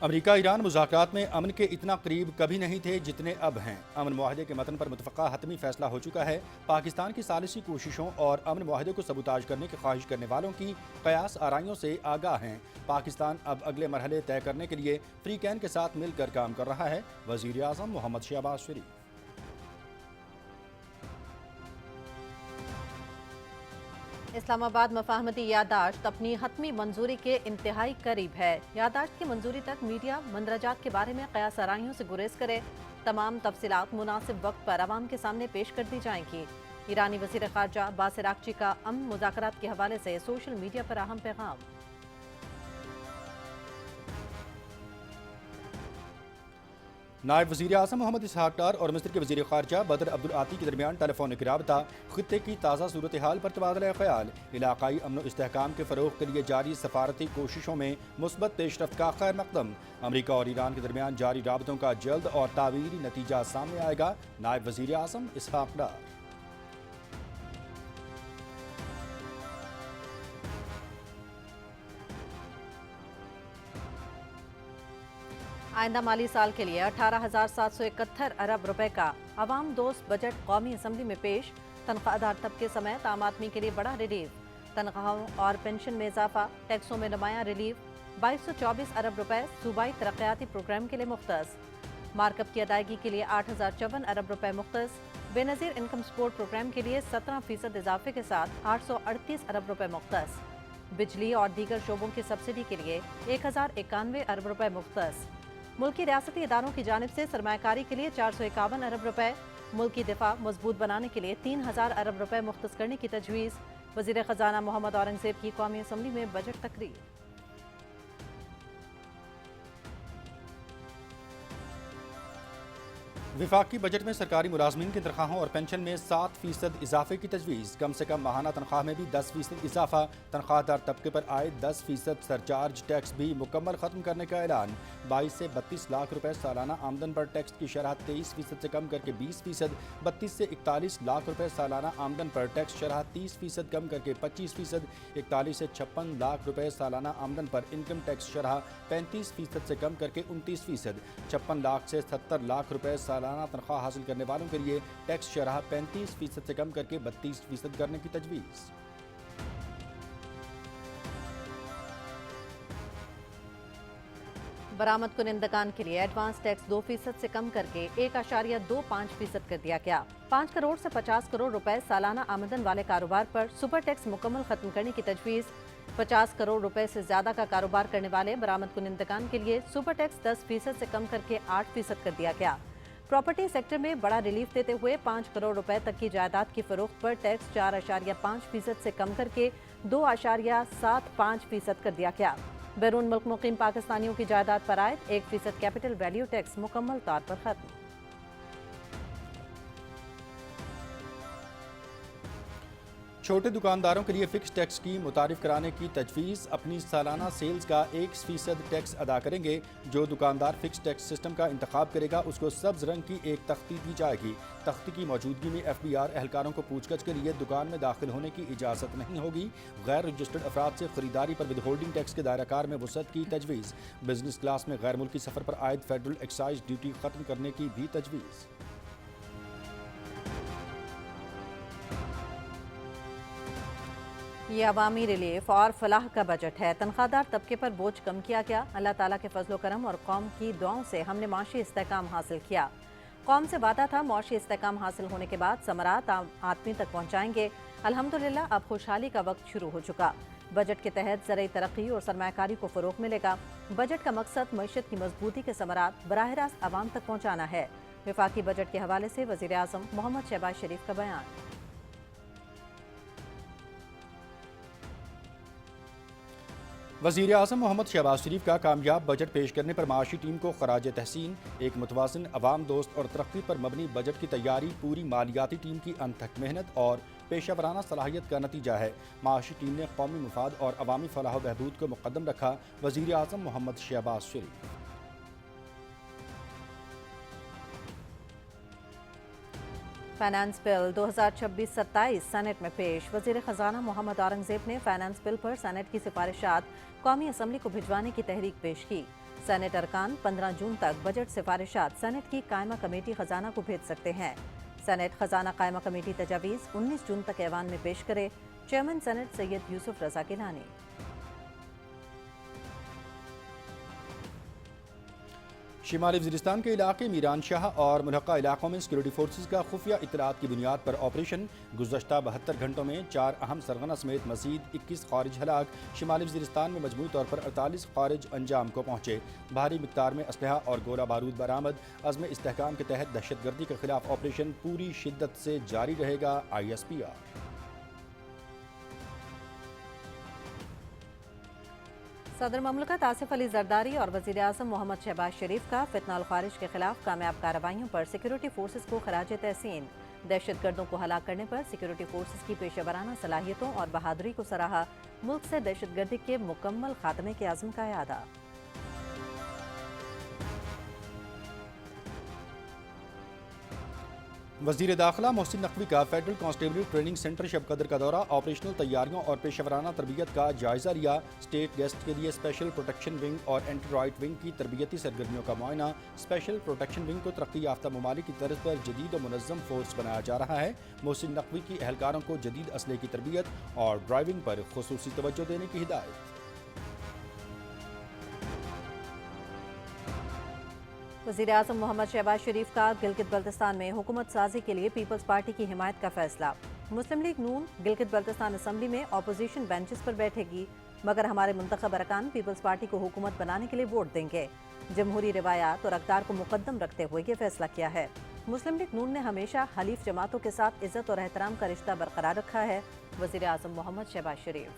امریکہ ایران مذاکرات میں امن کے اتنا قریب کبھی نہیں تھے جتنے اب ہیں۔ امن معاہدے کے متن پر متفقہ حتمی فیصلہ ہو چکا ہے۔ پاکستان کی ثالثی کوششوں اور امن معاہدے کو سبوتاژ کرنے کی خواہش کرنے والوں کی قیاس آرائیوں سے آگاہ ہیں۔ پاکستان اب اگلے مرحلے طے کرنے کے لیے فری کین کے ساتھ مل کر کام کر رہا ہے۔ وزیر اعظم محمد شہباز شریف۔ اسلام آباد مفاہمتی یادداشت اپنی حتمی منظوری کے انتہائی قریب ہے۔ یادداشت کی منظوری تک میڈیا مندرجات کے بارے میں قیاس آرائیوں سے گریز کرے۔ تمام تفصیلات مناسب وقت پر عوام کے سامنے پیش کر دی جائیں گی۔ ایرانی وزیر خارجہ عباس عراقچی کا امن مذاکرات کے حوالے سے سوشل میڈیا پر اہم پیغام۔ نائب وزیر اعظم محمد اسحاق ڈار اور مصر کے وزیر خارجہ بدر عبدالعاطی کے درمیان ٹیلی فونک رابطہ، خطے کی تازہ صورتحال پر تبادلہ خیال، علاقائی امن و استحکام کے فروغ کے لیے جاری سفارتی کوششوں میں مثبت پیش رفت کا خیر مقدم۔ امریکہ اور ایران کے درمیان جاری رابطوں کا جلد اور تعبیری نتیجہ سامنے آئے گا، نائب وزیر اعظم اسحاق ڈار۔ آئندہ مالی سال کے لیے 18,771 ارب روپے کا عوام دوست بجٹ قومی اسمبلی میں پیش۔ تنخواہ دار طبقے سمیت عام آدمی کے لیے بڑا ریلیف، تنخواہوں اور پنشن میں اضافہ، ٹیکسوں میں نمایاں ریلیف، 2224 ارب روپے صوبائی ترقیاتی پروگرام کے لیے مختص، مارک اپ کی ادائیگی کے لیے 8,054 ارب روپے مختص، بے نظیر انکم سپورٹ پروگرام کے لیے 17% اضافے کے ساتھ 838 ارب روپے مختص، بجلی اور دیگر شعبوں کی سبسڈی کے لیے 1091 ارب روپے مختص، ملکی ریاستی اداروں کی جانب سے سرمایہ کاری کے لیے 451 ارب روپے، ملکی دفاع مضبوط بنانے کے لیے 3,000 ارب روپے مختص کرنے کی تجویز۔ وزیر خزانہ محمد اورنگزیب کی قومی اسمبلی میں بجٹ تقریر۔ وفاقی بجٹ میں سرکاری ملازمین کی تنخواہوں اور پنشن میں 7% اضافے کی تجویز، کم سے کم ماہانہ تنخواہ میں بھی 10% اضافہ، تنخواہ دار طبقے پر عائد 10% سرچارج ٹیکس بھی مکمل ختم کرنے کا اعلان، 22 سے 32 لاکھ روپے سالانہ آمدن پر ٹیکس کی شرح 23% سے کم کر کے 20%، 32 سے 41 لاکھ روپے سالانہ آمدن پر ٹیکس شرح 30% کم کر کے 25%، 41 سے 56 لاکھ روپے سالانہ آمدن پر انکم ٹیکس شرح 35% سے کم کر کے 29%، 56 لاکھ سے 70 لاکھ روپے سالانہ تنخواہ حاصل کرنے والوں کے لیے ٹیکس شرح 35% سے کم کر کے 32% کرنے کی تجویز۔ برآمد کنندگان کے لیے ایڈوانس ٹیکس 2% سے کم کر کے 1.25% کر دیا گیا۔ 5 کروڑ سے 50 کروڑ روپے سالانہ آمدن والے کاروبار پر سپر ٹیکس مکمل ختم کرنے کی تجویز۔ 50 کروڑ روپے سے زیادہ کا کاروبار کرنے والے برآمد کنندگان کے لیے سپر ٹیکس 10% سے کم کر کے 8% کر دیا گیا۔ پراپرٹی سیکٹر میں بڑا ریلیف دیتے ہوئے 5 کروڑ روپے تک کی جائیداد کی فروخت پر ٹیکس 4.5% سے کم کر کے 2.75% کر دیا گیا۔ بیرون ملک مقیم پاکستانیوں کی جائیداد پر عائد 1% کیپٹل ویلیو ٹیکس مکمل طور پر ختم۔ چھوٹے دکانداروں کے لیے فکس ٹیکس کی متعارف کرانے کی تجویز، اپنی سالانہ سیلز کا 1% ٹیکس ادا کریں گے۔ جو دکاندار فکس ٹیکس سسٹم کا انتخاب کرے گا اس کو سبز رنگ کی ایک تختی دی جائے گی۔ تختی کی موجودگی میں FBR اہلکاروں کو پوچھ گچھ کے لیے دکان میں داخل ہونے کی اجازت نہیں ہوگی۔ غیر رجسٹرڈ افراد سے خریداری پر ود ہولڈنگ ٹیکس کے دائرہ کار میں وسعت کی تجویز۔ بزنس کلاس میں غیر ملکی سفر پر عائد فیڈرل ایکسائز ڈیوٹی ختم کرنے کی بھی تجویز۔ یہ عوامی ریلیف اور فلاح کا بجٹ ہے۔ تنخواہ دار طبقے پر بوجھ کم کیا گیا۔ اللہ تعالیٰ کے فضل و کرم اور قوم کی دعاؤں سے ہم نے معاشی استحکام حاصل کیا۔ قوم سے وعدہ تھا معاشی استحکام حاصل ہونے کے بعد ثمرات عام آدمی تک پہنچائیں گے۔ الحمدللہ اب خوشحالی کا وقت شروع ہو چکا۔ بجٹ کے تحت زرعی ترقی اور سرمایہ کاری کو فروغ ملے گا۔ بجٹ کا مقصد معیشت کی مضبوطی کے ثمرات براہ راست عوام تک پہنچانا ہے۔ وفاقی بجٹ کے حوالے سے وزیر اعظم محمد شہباز شریف کا بیان۔ وزیر اعظم محمد شہباز شریف کا کامیاب بجٹ پیش کرنے پر معاشی ٹیم کو خراج تحسین۔ ایک متوازن، عوام دوست اور ترقی پر مبنی بجٹ کی تیاری پوری مالیاتی ٹیم کی انتھک محنت اور پیشہ ورانہ صلاحیت کا نتیجہ ہے۔ معاشی ٹیم نے قومی مفاد اور عوامی فلاح و بہبود کو مقدم رکھا، وزیر اعظم محمد شہباز شریف۔ فائنانس بل 2026-27 سینٹ میں پیش۔ وزیر خزانہ محمد اورنگزیب نے فائنانس بل پر سینٹ کی سفارشات قومی اسمبلی کو بھجوانے کی تحریک پیش کی۔ सेनेट अरकान 15 जून तक बजट सिफारिशात सेनेट की कायमा कमेटी खजाना को भेज सकते हैं। सेनेट खजाना कायमा कमेटी तजावीज़ 19 जून तक ऐवान में पेश करे। चेयरमैन सेनेट सैयद यूसुफ रजा गिलानी। शिमाली वज़ीरिस्तान के इलाके मीरान शाह और मुल्हक़ा इलाकों में सिक्योरिटी फोर्सेस का खुफिया इत्तलात की बुनियाद पर ऑपरेशन। गुज़श्ता 72 घंटों में 4 अहम सरगना समेत मज़ीद 21 खारिज हलाक। शिमाली वज़ीरिस्तान में मजमूई तौर पर 48 खारिज अंजाम को पहुँचे। भारी मिक़दार में असलहा और गोला बारूद बरामद। अज़्म इस्तेहकाम के तहत दहशतगर्दी के खिलाफ ऑपरेशन पूरी शिद्दत से जारी रहेगा। ISPR। सदर ममलकत आसिफ अली जरदारी और वज़ीर आज़म मोहम्मद शहबाज शरीफ का फितना खारिज के खिलाफ कामयाब कार्रवाइयों पर सिक्योरिटी फोर्सेस को खराज तहसीन। दहशतगर्दों को हलाक करने पर सिक्योरिटी फोर्सेस की पेशेवराना सलाहियतों और बहादुरी को सराहा। मुल्क से दहशतगर्दी के मुकम्मल खात्मे के आज़म का यादा। वज़ीर दाखिला मोहसिन नकवी का फेडरल कांस्टेबल ट्रेनिंग सेंटर शब कदर का दौरा। ऑपरेशनल तैयारियों और पेशेवराना तरबियत का जायजा लिया। स्टेट गेस्ट के लिए स्पेशल प्रोटेक्शन विंग और एंटी राइट विंग की तरबियती सरगर्मियों का मुआयना। स्पेशल प्रोटेक्शन विंग को तरक्की याफ्ता ममालिक की तर्ज पर जदीद और मुनज़्ज़म फोर्स बनाया जा रहा है। मोहसिन नकवी की एहलकारों को जदीद असले की तरबियत और ड्राइविंग पर खुसूसी तवज्जो देने की हिदायत। वज़ीर आज़म मोहम्मद शहबाज शरीफ का गिलगित बल्तिस्तान में हुकूमत साजी के लिए पीपल्स पार्टी की हिमायत का फैसला। मुस्लिम लीग नून गिलगित बल्तिस्तान असम्बली में अपोजिशन बेंचेस पर बैठेगी, मगर हमारे मुंतखब अरकान पीपल्स पार्टी को हुकूमत बनाने के लिए वोट देंगे। जमहूरी रिवायात और अक़दार को मुकद्दम रखते हुए ये फैसला किया है। मुस्लिम लीग नून ने हमेशा हलीफ जमातों के साथ इज्जत और एहतराम का रिश्ता बरकरार रखा है। वज़ीर आज़म मोहम्मद शहबाज शरीफ।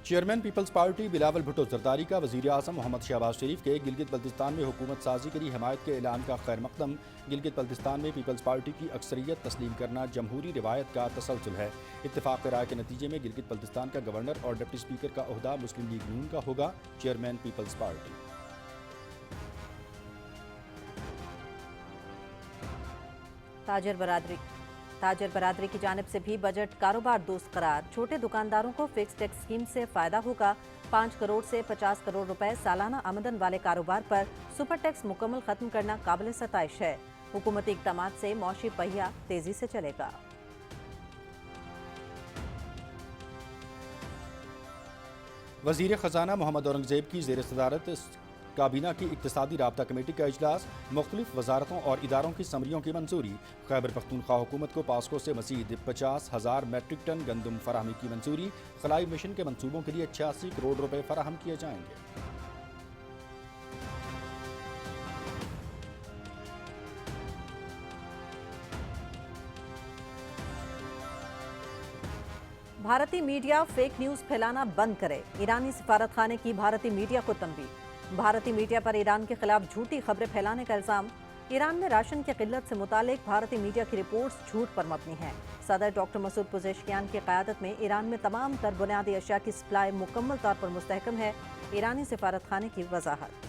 चेयरमैन पीपल्स पार्टी बिलावल भुट्टो जरदारी का वज़ीर आज़म मोहम्मद शहबाज शरीफ के गिलगित बल्तिस्तान में हुकूमत साजी के लिए हिमायत के ऐलान का खैर मकदम। गिलगित बल्तिस्तान में पीपल्स पार्टी की अक्सरियत तस्लीम करना जमहूरी रिवायत का तसलसल है। इत्तेफाक राय के नतीजे में गिलगित बल्तिस्तान का गवर्नर और डिप्टी स्पीकर का ओहदा मुस्लिम लीग नून का होगा। Chairman Peoples party. ताजर बरादरी की जानिब से भी बजट कारोबार दोस्त करार। छोटे दुकानदारों को फिक्स टैक्स स्कीम से फायदा होगा। 5 करोड़ से 50 करोड़ रुपए सालाना आमदन वाले कारोबार पर सुपर टैक्स मुकम्मल खत्म करना काबिल सताइश है। हुकूमती इक़दामात से मौशी पहिया तेजी से चलेगा। वज़ीर ख़जाना मोहम्मद औरंगज़ेब की ज़ेर सदारत काबीना की इक़्तिसादी राब्ता कमेटी का इजलास। मुख्तलिफ वजारतों और इदारों की समरियों की मंजूरी। खैबर पख्तूनख्वा हुकूमत को पास्को से मज़ीद 50,000 मैट्रिक टन गंदम फराहमी की मंजूरी। खलाई मिशन के मंसूबों के लिए 86 करोड़ रुपए फराहम किए जाएंगे। भारतीय मीडिया फेक न्यूज फैलाना बंद करे। ईरानी सिफारत खाने की भारतीय मीडिया को तंबीह। भारतीय मीडिया पर ईरान के खिलाफ झूठी खबरें फैलाने का इल्जाम। ईरान में राशन की किल्लत से मुतालिक भारतीय मीडिया की रिपोर्ट्स झूठ पर मबनी हैं। सदर डॉक्टर मसूद पुजेशकियान की क़यादत में ईरान में तमाम तर बुनियादी अशिया की सप्लाई मुकम्मल तौर पर मुस्तहकम है। ईरानी सिफारत खाने की वजाहत।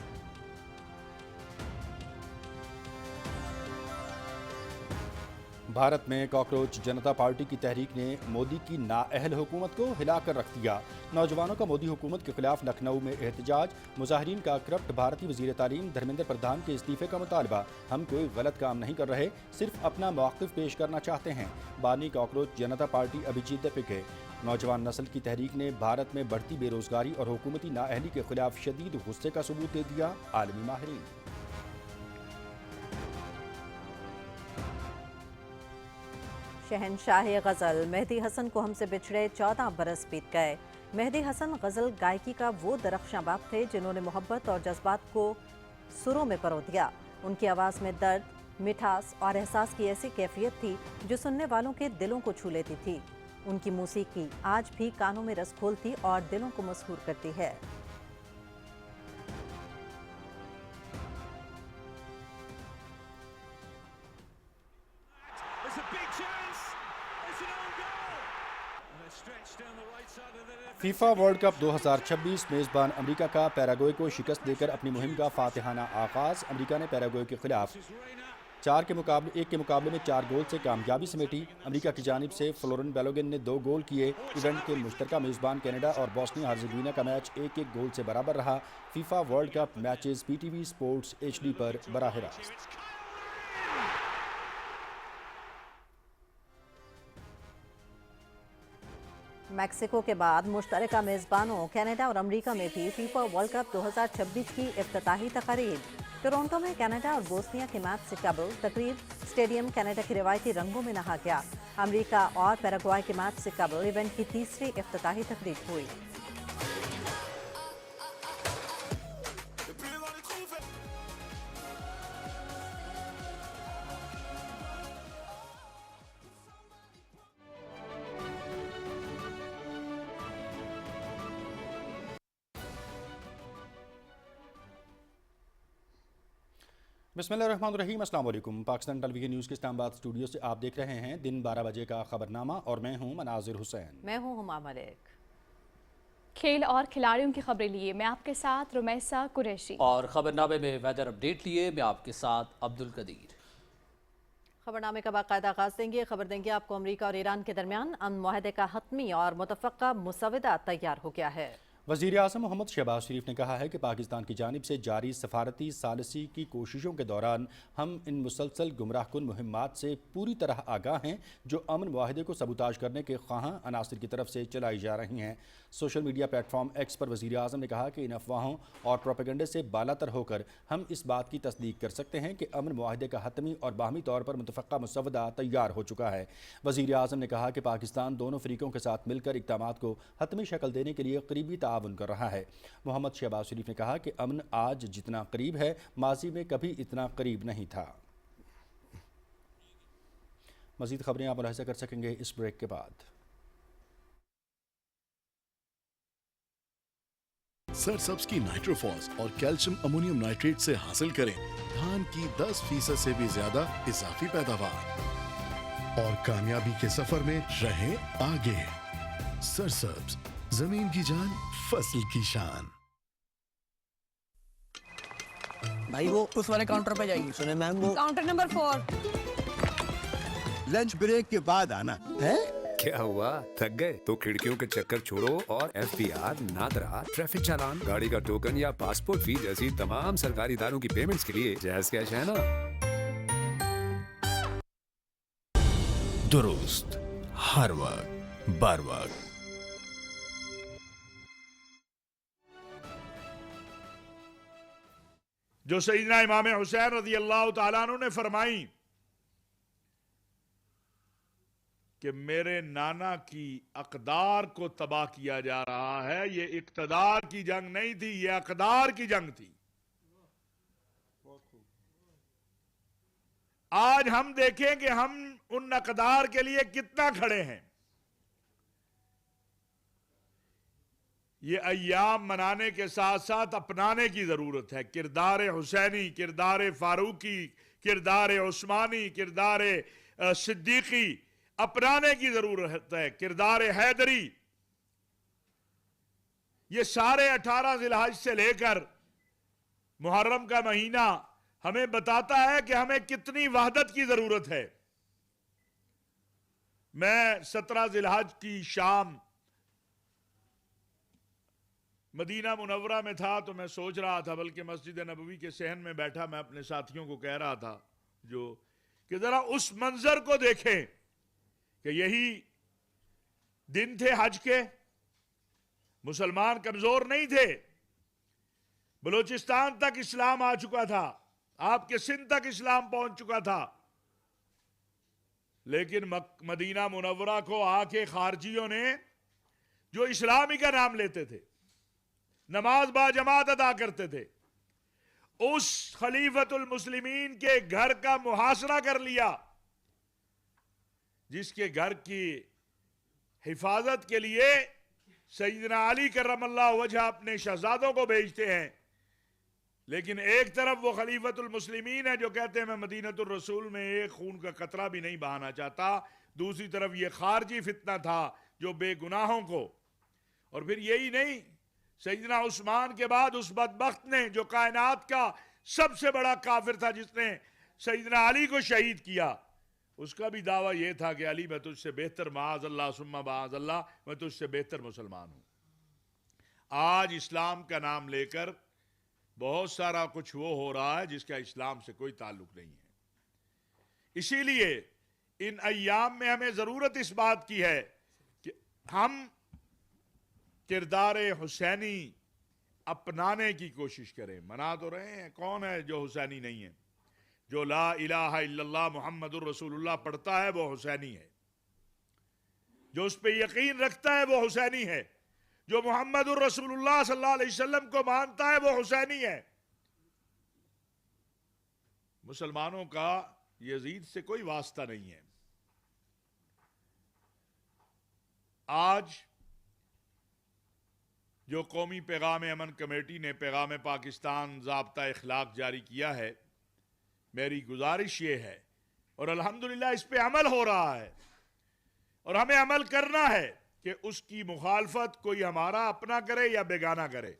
भारत में कॉकरोच जनता पार्टी की तहरीक ने मोदी की नाअहल हुकूमत को हिलाकर रख दिया। नौजवानों का मोदी हुकूमत के खिलाफ लखनऊ में एहतजाज। मुजाहिरीन का करप्ट भारतीय वज़ीर तालीम धर्मेंद्र प्रधान के इस्तीफे का मुतालबा। हम कोई गलत काम नहीं कर रहे, सिर्फ अपना मौक़िफ़ पेश करना चाहते हैं। बानी कॉकरोच जनता पार्टी अभिजीत दीपिक है। नौजवान नस्ल की तहरीक ने भारत में बढ़ती बेरोजगारी और हुकूमती नाअहली के खिलाफ शदीद गुस्से का सबूत दे दिया। आलमी माहिरीन। शहनशाह गज़ल मेहदी हसन को हमसे बिछड़े 14 बरस बीत गए। मेहदी हसन गज़ल गायकी का वो दरख्शां बाप थे जिन्होंने मोहब्बत और जज्बात को सुरों में परो दिया। उनकी आवाज़ में दर्द, मिठास और एहसास की ऐसी कैफियत थी जो सुनने वालों के दिलों को छू लेती थी। उनकी मौसीकी आज भी कानों में रस खोलती और दिलों को मसहूर करती है। फीफा वर्ल्ड कप 2026 मेज़बान अमेरिका का पैराग्वे को शिकस्त देकर अपनी मुहिम का फातिहाना आगाज़। अमेरिका ने पैराग्वे के खिलाफ 1 के मुकाबले में 4 गोल से कामयाबी समेटी। अमेरिका की जानिब से फ्लोरेन बैलोगन ने 2 गोल किए। इवेंट के मुश्तरका मेज़बान कनाडा और बोस्निया हर्ज़ेगोविना का मैच 1-1 गोल से बराबर रहा। FIFA world cup matches PTV sports HD पर बराह रास्त। मैक्सिको के बाद मुश्तरका मेज़बानों कनाडा और अमेरिका में भी फीफा वर्ल्ड कप 2026 की इफ्तिताही तकरीब। टोरंटो में कनाडा और बोस्निया के मैच से कबल तकरीब स्टेडियम कनाडा के रिवायती रंगों में नहा गया। अमेरिका और पैराग्वाय के मैच से कबल इवेंट की तीसरी इफ्तिताही तकरीब हुई। बिस्मिल्लाहिर्रहमानिर्रहीम, अस्सलाम वालेकुम। पाकिस्तान टेलीविजन न्यूज़ के इस्लामाबाद स्टूडियो से आप देख रहे हैं दिन 12 बजे का खबरनामा और मैं हूं मनाजिर हुसैन। मैं हूं हुमा मलिक। खेल और खिलाड़ियों की खबरें लिए मैं आपके साथ रुमैसा कुरैशी और खबरनामे में वेदर अपडेट लिए मैं आपके साथ अब्दुल कदीर। खबरनामे का बाकायदा आगाज देंगे। खबर देंगे आपको अमेरिका और ईरान के दरमियान अमन मुआहदे का हतमी और मुतफ़क्का मुसवदा तैयार हो गया है। वज़ीर आज़म मोहम्मद शहबाज शरीफ ने कहा है कि पाकिस्तान की जानिब से जारी सफारती सालसी की कोशिशों के दौरान हम इन मुसलसल गुमराहकुन मुहिम्मात से पूरी तरह आगाह हैं जो अमन मुआहदे को सबूताज करने के ख्वाहां अनासिर की तरफ से चलाई जा रही हैं। सोशल मीडिया प्लेटफॉर्म एक्स पर वज़ीर आज़म ने कहा कि इन अफवाहों और प्रोपेगेंडे से बालातर होकर हम इस बात की तस्दीक कर सकते हैं कि अमन मुआहदे का हतमी और बाहमी तौर पर मुतफ़क्का मुसवदा तैयार हो चुका है। वज़ीर आज़म ने कहा कि पाकिस्तान दोनों फरीकों के साथ मिलकर इक़दामात को हतमी शक्ल देने के लिए करीबी ताउन कर रहा है। मोहम्मद शहबाज शरीफ ने कहा कि अमन आज जितना करीब है माजी में कभी इतना करीब नहीं था। मज़ीद खबरें आप मुलाहिज़ा कर सकेंगे इस ब्रेक के बाद। सरसब्स की नाइट्रोफॉस और कैल्शियम अमोनियम नाइट्रेट से हासिल करें धान की 10% से भी ज्यादा इजाफी पैदावार और कामयाबी के सफर में रहें आगे। सरसब्स, जमीन की जान, फसल की शान। भाई वो उस वाले काउंटर पे जाइए। सुने मैम वो काउंटर नंबर 4। लंच ब्रेक के बाद आना है। क्या हुआ, थक गए तो खिड़कियों के चक्कर छोड़ो और FPR, नादरा, ट्रैफिक चालान, गाड़ी का टोकन या पासपोर्ट फी जैसी तमाम सरकारी इदारों की पेमेंट्स के लिए जैज़ कैश है ना। दुरुस्त, हर वक्त, बार वक्त। जो सैयदना इमाम हुसैन रज़ी अल्लाह तआला अन्हु ने फरमाई कि मेरे नाना की अक़दार को तबाह किया जा रहा है। ये इक़्तिदार की जंग नहीं थी, ये अक़दार की जंग थी। आज हम देखें कि हम उन अक़दार के लिए कितना खड़े हैं। ये अय्याम मनाने के साथ साथ अपनाने की जरूरत है। किरदार हुसैनी, किरदार फारूकी, किरदार उस्मानी, किरदार सिद्दीकी अपनाने की जरूरत है। किरदार हैदरी, ये सारे 18 ज़िलहज से लेकर मुहर्रम का महीना हमें बताता है कि हमें कितनी वहदत की जरूरत है। मैं 17 ज़िलहज की शाम मदीना मुनव्वरा में था तो मैं सोच रहा था, बल्कि मस्जिद नबवी के सहन में बैठा मैं अपने साथियों को कह रहा था कि जरा उस मंजर को देखें कि यही दिन थे हज के। मुसलमान कमजोर नहीं थे। बलूचिस्तान तक इस्लाम आ चुका था, आपके सिंध तक इस्लाम पहुंच चुका था, लेकिन मदीना मुनव्वरा को आके खारजियों ने जो इस्लामी का नाम लेते थे, नमाज बाजमात अदा करते थे, उस खलीफतुल मुस्लिमीन के घर का मुहासरा कर लिया, जिसके घर की हिफाजत के लिए सैयदना अली करमल्लाहु वजह अपने शहजादों को भेजते हैं। लेकिन एक तरफ वो खलीफतुल मुस्लिमीन है जो कहते हैं मैं मदीनतुर रसूल में एक खून का कतरा भी नहीं बहाना चाहता, दूसरी तरफ ये खारजी फितना था जो बेगुनाहों को। और फिर यही नहीं, सैयदना उस्मान के बाद उस बदबख्त ने, जो कायनात का सबसे बड़ा काफिर था, जिसने सैयदना अली को शहीद किया, उसका भी दावा यह था कि अली मैं तुझसे बेहतर, माज़ अल्लाह सुम्मा माज़ अल्लाह, मैं तुझसे बेहतर मुसलमान हूं। आज इस्लाम का नाम लेकर बहुत सारा कुछ वो हो रहा है जिसका इस्लाम से कोई ताल्लुक नहीं है। इसीलिए इन अय्याम में हमें जरूरत इस बात की है कि हम किरदार हुसैनी अपनाने की कोशिश करें। मना तो रहे हैं, कौन है जो हुसैनी नहीं है? जो ला इलाहा इल्लल्लाह मुहम्मदुर रसूलुल्लाह पढ़ता है वो हुसैनी है, जो उस पर यकीन रखता है वो हुसैनी है, जो मुहम्मदुर रसूलुल्लाह सल्लल्लाहु अलैहि वसल्लम को मानता है वो हुसैनी है। मुसलमानों का यजीद से कोई वास्ता नहीं है। आज जो कौमी पैगाम अमन कमेटी ने पैगाम पाकिस्तान ज़ाब्ता इखलाक जारी किया है, मेरी गुजारिश ये है, और अल्हम्दुलिल्लाह इस पे अमल हो रहा है और हमें अमल करना है कि उसकी मुखालफत कोई हमारा अपना करे या बेगाना करे,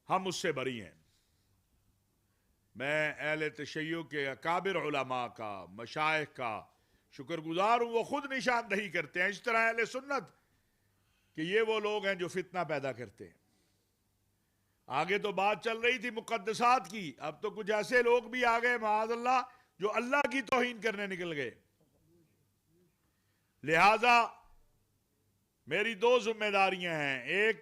हम उससे बरी हैं। मैं अहले तशय्युअ के अकाबिर उलमा का, मशाइख का शुक्रगुजार हूं, वो खुद निशानदही करते हैं, इस तरह अहले सुन्नत कि ये वो लोग हैं जो फितना पैदा करते हैं। आगे तो बात चल रही थी मुकद्दसात की, अब तो कुछ ऐसे लोग भी आ गए माअज़ल्लाह जो अल्लाह की तौहीन करने निकल गए। लिहाजा मेरी दो जिम्मेदारियां हैं, एक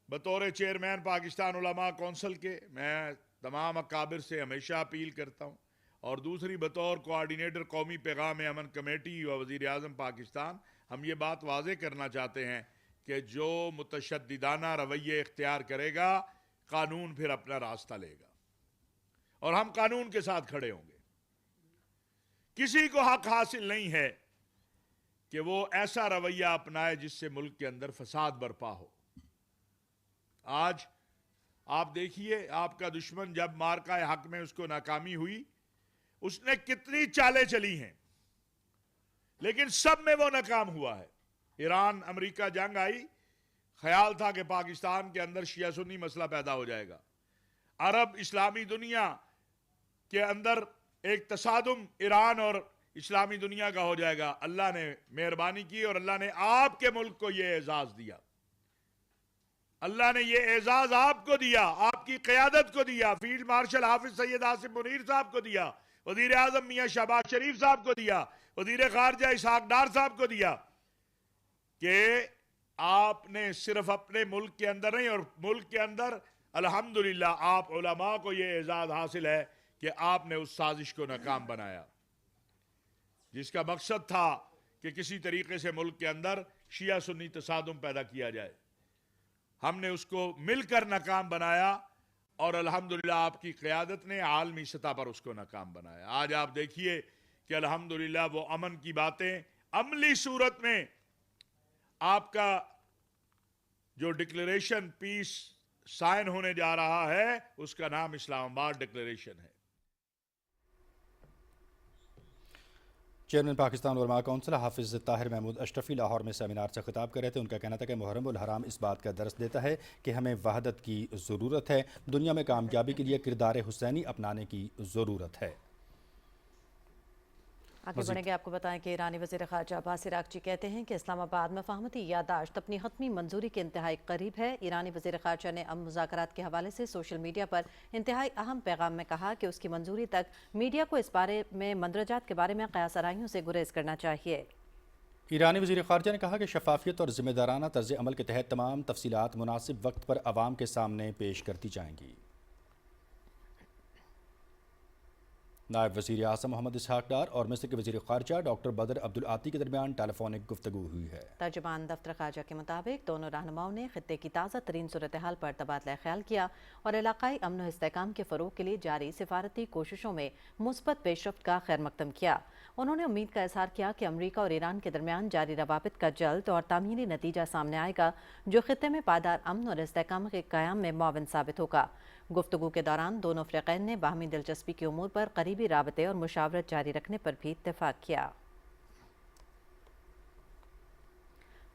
बतौर चेयरमैन पाकिस्तान उलमा कौंसिल के मैं तमाम अकाबिर से हमेशा अपील करता हूं, और दूसरी बतौर कोऑर्डिनेटर कौमी पैगाम अमन कमेटी व वज़ीर आज़म पाकिस्तान हम ये बात वाज़े करना चाहते हैं कि जो मुतशद्दिदाना रवैये इख्तियार करेगा कानून फिर अपना रास्ता लेगा और हम कानून के साथ खड़े होंगे। किसी को हक हासिल नहीं है कि वो ऐसा रवैया अपनाए जिससे मुल्क के अंदर फसाद बर्पा हो। आज आप देखिए, आपका दुश्मन जब मार्का हक में उसको नाकामी हुई, उसने कितनी चालें चली हैं, लेकिन सब में वो नाकाम हुआ है। ईरान अमेरिका जंग आई, ख्याल था कि पाकिस्तान के अंदर शिया सुन्नी मसला पैदा हो जाएगा, अरब इस्लामी दुनिया के अंदर एक तसादुम ईरान और इस्लामी दुनिया का हो जाएगा। अल्लाह ने मेहरबानी की और अल्लाह ने आपके मुल्क को यह एजाज दिया, अल्लाह ने यह एजाज आपको दिया, आपकी क़यादत को दिया, फील्ड मार्शल हाफिज सैयद आसिम मुनीर साहब को दिया, वज़ीर आज़म मियां शहबाज शरीफ साहब को दिया, वज़ीर ख़ारजा इसहाक डार साहब को दिया, कि आपने सिर्फ अपने मुल्क के अंदर नहीं और मुल्क के अंदर अल्हम्दुलिल्लाह आप उलमा को यह एजाज हासिल है कि आपने उस साजिश को नाकाम बनाया जिसका मकसद था कि किसी तरीके से मुल्क के अंदर शिया सुन्नी तसादुम पैदा किया जाए। हमने उसको मिलकर नाकाम बनाया और अल्हम्दुलिल्लाह आपकी क़यादत ने आलमी सतह पर उसको नाकाम बनाया। आज आप देखिए कि अल्हम्दुलिल्लाह वो अमन की बातें अमली सूरत में, आपका जो डिक्लेरेशन पीस साइन होने जा रहा है उसका नाम इस्लामाबाद डिक्लेरेशन है। चेयरमैन पाकिस्तान उलमा कौंसिल हाफिज ताहिर महमूद अशरफी लाहौर में सेमिनार से खिताब कर रहे थे। उनका कहना था कि मुहर्रम उल हराम इस बात का दर्स देता है कि हमें वहदत की ज़रूरत है, दुनिया में कामयाबी के लिए किरदार हुसैनी अपनाने की ज़रूरत है। आगे बढ़ेंगे, आपको बताएं कि ईरानी वज़ीर ख़ारजा अब्बास इराक़ची कहते हैं कि इस्लामाबाद मफ़ाहमती यादाश्त अपनी हतमी मंजूरी के इंतहाई करीब है। ईरानी वज़ीर ख़ारजा ने अमन मुज़ाकरात के हवाले से सोशल मीडिया पर इंतहाई अहम पैगाम में कहा कि उसकी मंजूरी तक मीडिया को इस बारे में मंदरजात के बारे में क़यास आराइयों से गुरेज करना चाहिए। ईरानी वज़ीर ख़ारजा ने कहा कि शफाफियत और ज़िम्मेदाराना तर्ज़ अमल के तहत तमाम तफसीलात मुनासिब वक्त पर आवाम के सामने पेश करती जाएंगी। नायब वज़ीर आज़म मोहम्मद इसहाक डार और मिस्र के वज़ीर ख़ारजा डॉक्टर बदर अब्दुल आती के दरमियान टेलीफोनिक गुफ्तगू हुई है। तर्जुमान दफ्तर ख़ारजा के मुताबिक दोनों रहनुमाओं ने ख़ित्ते की ताज़ा तरीन सूरत हाल पर तबादला ख्याल किया और इलाक़ाई अमन व इस्तेहकाम के फ़रोग़ के लिए जारी सिफारती कोशिशों में मुस्बत पेशरफ्त का खैर मक़दम किया। उन्होंने उम्मीद का इज़हार किया कि अमरीका और ईरान के दरमियान जारी रवाबित का जल्द और तामीरी नतीजा सामने आएगा जो ख़ित्ते में पायदार अमन और इस्तेहकाम के क़याम में मुआविन साबित होगा। गुफ्तगू के दौरान दोनों फ़रीक़ैन ने बाहमी दिलचस्पी के उमूर पर करीबी राबते और मुशावरत जारी रखने पर भी इत्तेफाक किया।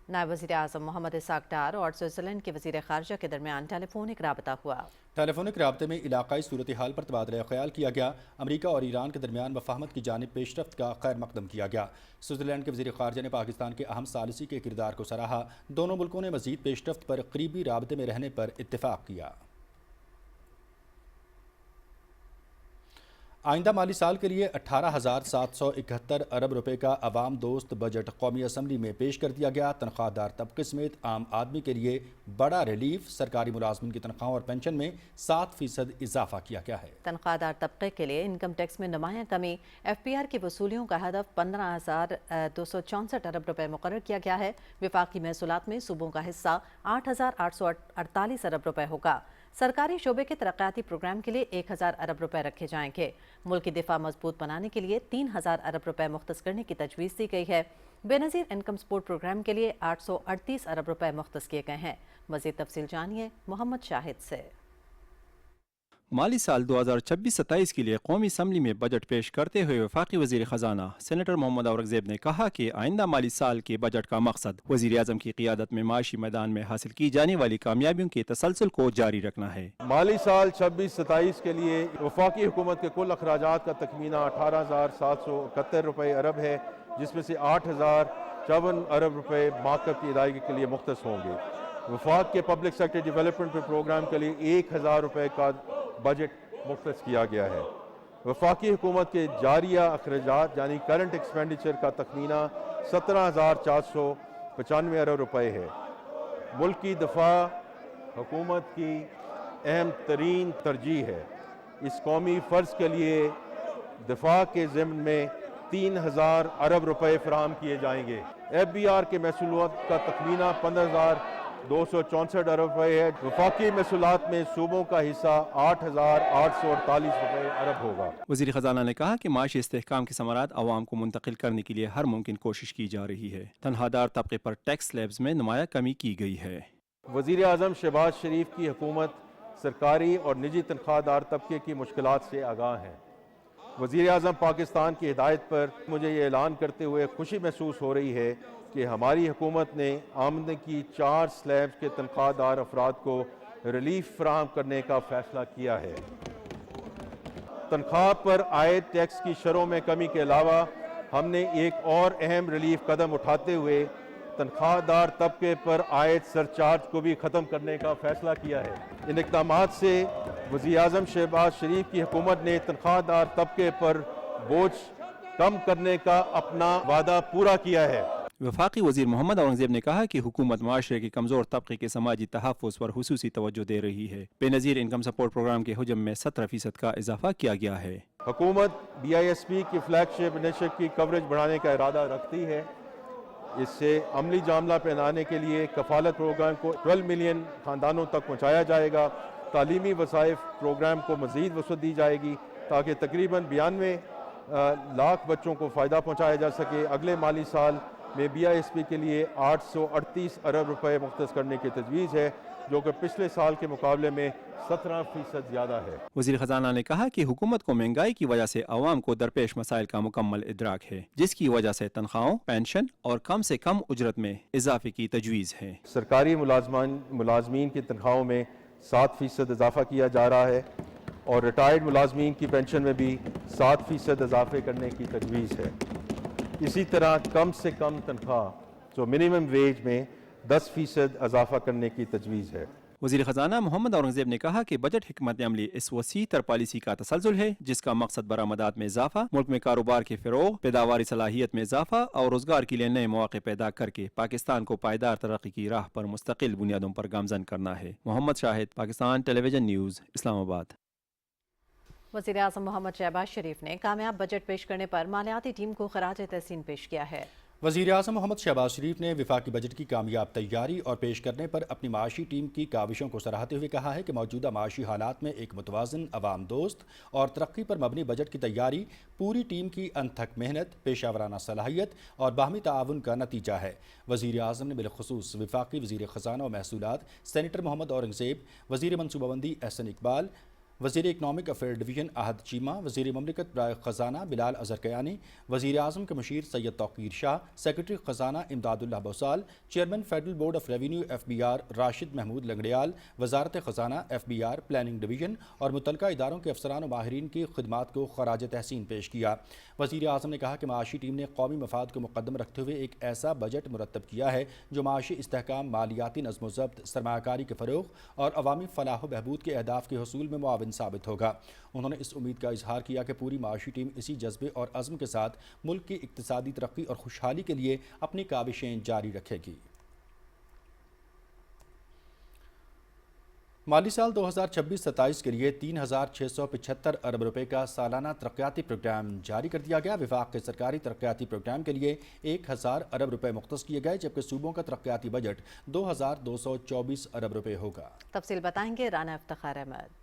नायब वज़ीर आज़म मोहम्मद इसाक डार और स्विट्ज़रलैंड के वज़ीर ख़ारजा के दरमियान टेलीफोनिक राबता हुआ। टेलीफोनिक राबते में इलाकाई सूरत हाल पर तबादला ख्याल किया गया। अमरीका और ईरान के दरमियान मफाहमत की जानिब पेशरफ्त का खैर मकदम किया गया। स्विट्ज़रलैंड के वज़ीर ख़ारजा ने पाकिस्तान के अहम सालिसी के किरदार को सराहा। दोनों मुल्कों ने मज़ीद पेशरफ्त पर करीबी राबते में रहने पर इत्तेफाक किया। आइंदा माली साल के लिए 18,771 अरब रुपए का अवाम दोस्त बजट कौमी असम्बली में पेश कर दिया गया। तनख्वाहदार तबके समेत आम आदमी के लिए बड़ा रिलीफ। सरकारी मुलाजमिन की तनख्वाहों और पेंशन में 7% इजाफा किया गया है। तनख्वाहदार तबके के लिए इनकम टैक्स में नुमायां कमी। FPR की वसूलियों का हदफ 15,264 अरब रुपए मुकर्रर किया गया है। विफाकी महसूलात में सूबों का हिस्सा 8,848 अरब रुपए होगा। सरकारी शोबे के तरक्याती प्रोग्राम के लिए 1,000 अरब रुपए रखे जाएंगे। मुल्क की दिफा मजबूत बनाने के लिए 3,000 अरब रुपए मुख्तस करने की तजवीज़ दी गई है। बेनज़ीर इनकम सपोर्ट प्रोग्राम के लिए 838 अरब रुपए मुख्तस किए गए हैं। मज़ीद तफसील जानिए मोहम्मद शाहिद से। माली साल 2026-27 के लिए कौमी असम्बली में बजट पेश करते हुए वफाकी वज़ीर ख़जाना सेनेटर मोहम्मद औरंगज़ेब ने कहा कि आइंदा माली साल के बजट का मकसद वज़ीर आज़म की क़ियादत में माशी मैदान में हासिल की जाने वाली कामयाबियों के तसलसल को जारी रखना है। माली साल 26-27 के लिए वफाकी हुकूमत के कुल अखराजात का तखमीना 18,771 रुपये अरब है, जिसमें से 8,054 अरब रुपये माकब की अदायगी के लिए मुख्तस होंगे। वफाक के पब्लिक सेक्टर डेवलपमेंट प्रोग्राम के लिए 1,000 रुपये का बजट मुख्तस किया गया है। वफाकी हुकूमत के जारिया अखराजात यानी करंट एक्सपेंडिचर का तखमीना 17,495 अरब रुपये है। मुल्क की दफा हुकूमत की अहम तरीन तरजीह है। इस कौमी फ़र्ज़ के लिए दफा के ज़िम्न में 3,000 अरब रुपये फराहम किए जाएंगे। FBR के महसूलात का तखमीना 15,264 अरब रुपये है। वफाकी महसूलात में सूबों का हिस्सा 8,848 रुपये अरब होगा। वज़ीर ख़जाना ने कहा कि माशी इस्तेहकाम के समारात आवाम को मुंतकिल करने के लिए हर मुमकिन कोशिश की जा रही है। तनख्वाहदार तबके पर टैक्स स्लैब्स में नुमाया कमी की गई है। वज़ीर आज़म शहबाज शरीफ की हुकूमत सरकारी और निजी तनख्वाहदार तबके की मुश्किलात से आगाह हैं। वज़ीर आज़म पाकिस्तान की हिदायत पर मुझे ये ऐलान करते हुए खुशी महसूस हो रही है कि हमारी हुकूमत ने आमदनी की 4 स्लैब्स के तनख्वाहदार अफराद को रिलीफ फराहम करने का फ़ैसला किया है। तनख्वाह पर आयद टैक्स की शरों में कमी के अलावा हमने एक और अहम रिलीफ कदम उठाते हुए तनख्वाहदार तबके पर आयद सरचार्ज को भी ख़त्म करने का फ़ैसला किया है। इन इक़दामात से वज़ीर आज़म शहबाज शरीफ की हुकूमत ने तनख्वाहदार तबके पर बोझ कम करने का अपना वादा पूरा किया है। वफाकी वज़ीर मोहम्मद औरंगज़ेब ने कहा कि हुकूमत माशरे के कमज़ोर तबके के समाजी तहफ़्फ़ुज़ पर हुसूसी तवज्जो दे रही है। बेनज़ीर इनकम सपोर्ट प्रोग्राम के हुजम में 17% का इजाफा किया गया है। हुकूमत BISP की फ्लैगशिप इनिशिएटिव की कवरेज बढ़ाने का इरादा रखती है। इससे अमली जामला पहनाने के लिए कफालत प्रोग्राम को 12 मिलियन ख़ानदानों तक पहुँचाया जाएगा। तालीमी वसाइफ प्रोग्राम को मज़ीद वसअत दी जाएगी ताकि तकरीबन 92 लाख बच्चों को फ़ायदा पहुँचाया जा सके। अगले माली साल में BISP के लिए 838 अरब रुपए मुख्तस करने की तजवीज़ है, जो कि पिछले साल के मुकाबले में 17% ज़्यादा है। वज़ीर ख़जाना ने कहा कि हुकूमत को महंगाई की वजह से आवाम को दरपेश मसाइल का मुकम्मल इदराक है, जिसकी वजह से तनख्वाहों, पेंशन और कम से कम उजरत में इजाफे की तजवीज़ है। सरकारी मुलाजमीन की तनख्वाहों में 7% इजाफा किया जा रहा है और रिटायर्ड मुलाजमीन की पेंशन में भी 7% इजाफे करने की तजवीज़ है। इसी तरह कम से कम तनख्वाह जो मिनिमम वेज में 10% इजाफा करने की तजवीज़ है। वज़ीर ख़जाना मोहम्मद औरंगज़ेब ने कहा कि बजट हिकमत अमली इस वसी तर पॉलिसी का तसलसल है, जिसका मकसद बरामदात में इजाफा, मुल्क में कारोबार के फ़रोग़, पैदावारी सलाहियत में इजाफा और रोज़गार के लिए नए मौक़े पैदा करके पाकिस्तान को पायदार तरक्की की राह पर मुस्तकिल बुनियादों पर गामज़न करना है। Mohammad Shahid, Pakistan television news, Islamabad. वज़ीर आज़म मोहम्मद शहबाज शरीफ ने कामयाब बजट पेश करने पर मालियाती टीम को खराज तहसीन पेश किया है। वज़ीर आज़म मोहम्मद शहबाज शरीफ ने विफाकी बजट की कामयाब तैयारी और पेश करने पर अपनी माशी टीम की काविशों को सराहते हुए कहा है कि मौजूदा माशी हालात में एक मुतवाज़िन, अवाम दोस्त और तरक्की पर मबनी बजट की तैयारी पूरी टीम की अनथक मेहनत, पेशावराना सलाहियत और बाहमी ताउन का नतीजा है। वज़ीर आज़म ने बिलखुसूस विफाकी वज़ीर ख़ज़ाना और महसूलात सेनेटर मोहम्मद औरंगज़ेब, वज़ीर मनसूबाबंदी एहसन इकबाल, وزیر اکنامک افیئر ڈویژن احد چیمہ، وزیر مملکت برائے خزانہ بلال اظہر کیانی، وزیر اعظم کے مشیر سید توقیر شاہ، سیکرٹری خزانہ Imdad Ullah Bosal, chairman federal board of revenue FBR Rashid Mahmood Langrial, وزارت خزانہ FBR پلاننگ ڈویژن اور متعلقہ اداروں کے افسران و ماہرین کی خدمات کو خراج تحسین پیش کیا۔ وزیر اعظم نے کہا کہ معاشی ٹیم نے قومی مفاد کو مقدم رکھتے ہوئے ایک ایسا بجٹ مرتب کیا ہے جو معاشی استحکام، مالیاتی نظم و ضبط، سرمایہ کاری کے فروغ اور عوامی فلاح و بہبود کے اہداف کے حصول میں معاون ثابت ہوگا۔ انہوں نے اس امید کا اظہار کیا کہ پوری معاشی ٹیم اسی جذبے اور عزم کے ساتھ ملک کی اقتصادی ترقی اور خوشحالی کے لیے اپنی کاوشیں جاری رکھے گی۔ مالی سال 2026-27 کے لیے 3,675 ارب روپے کا سالانہ ترقیاتی پروگرام جاری کر دیا گیا۔ وفاق کے سرکاری ترقیاتی پروگرام کے لیے 1,000 ارب روپے مختص کیے گئے، جبکہ صوبوں کا ترقیاتی بجٹ 2,224 ارب روپے ہوگا۔ تفصیل بتائیں گے رانا افتخار احمد۔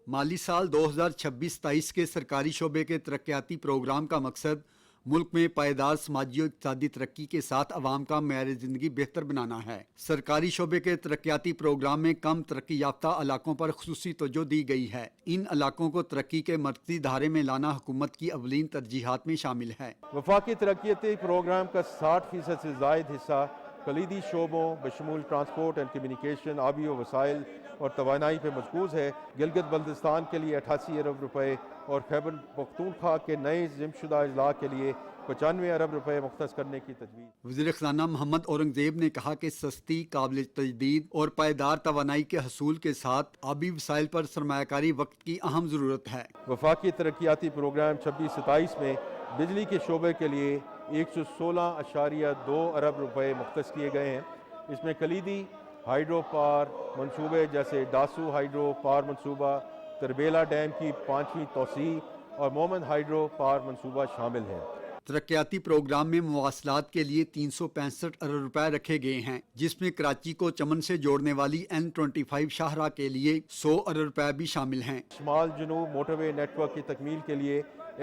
مالی سال 2026-27 کے سرکاری شعبے کے ترقیاتی پروگرام کا مقصد ملک میں پائیدار سماجی و اقتصادی ترقی کے ساتھ عوام کا معیار زندگی بہتر بنانا ہے۔ سرکاری شعبے کے ترقیاتی پروگرام میں کم ترقی یافتہ علاقوں پر خصوصی توجہ دی گئی ہے۔ ان علاقوں کو ترقی کے مرکزی دھارے میں لانا حکومت کی اولین ترجیحات میں شامل ہے۔ وفاقی ترقیاتی پروگرام کا 60% سے زائد حصہ کلیدی شعبوں بشمول ٹرانسپورٹ اینڈ کمیونیکیشن، آبی و وسائل اور توانائی پہ مرکوز ہے۔ گلگت بلتستان کے لیے 88 ارب روپے اور خیبر پختونخوا کے نئے ضم شدہ اضلاع کے لیے 95 ارب روپے مختص کرنے کی تجویز۔ وزیر خزانہ محمد اورنگزیب نے کہا کہ سستی، قابل تجدید اور پائیدار توانائی کے حصول کے ساتھ آبی وسائل پر سرمایہ کاری وقت کی اہم ضرورت ہے۔ وفاقی ترقیاتی پروگرام 26-27 میں بجلی کے شعبے کے لیے 116.2 ارب روپے مختص کیے گئے ہیں۔ اس میں کلیدی ہائیڈرو پاور منصوبے جیسے ڈاسو ہائیڈرو پاور منصوبہ، تربیلا ڈیم کی 5ویں توسیع اور مومن ہائیڈرو پاور منصوبہ شامل ہیں۔ ترقیاتی پروگرام میں مواصلات کے لیے 365 ارب روپے رکھے گئے ہیں، جس میں کراچی کو چمن سے جوڑنے والی N25 شاہراہ کے لیے 100 ارب روپے بھی شامل ہیں۔ شمال جنوب موٹر وے نیٹ ورک کی تکمیل کے لیے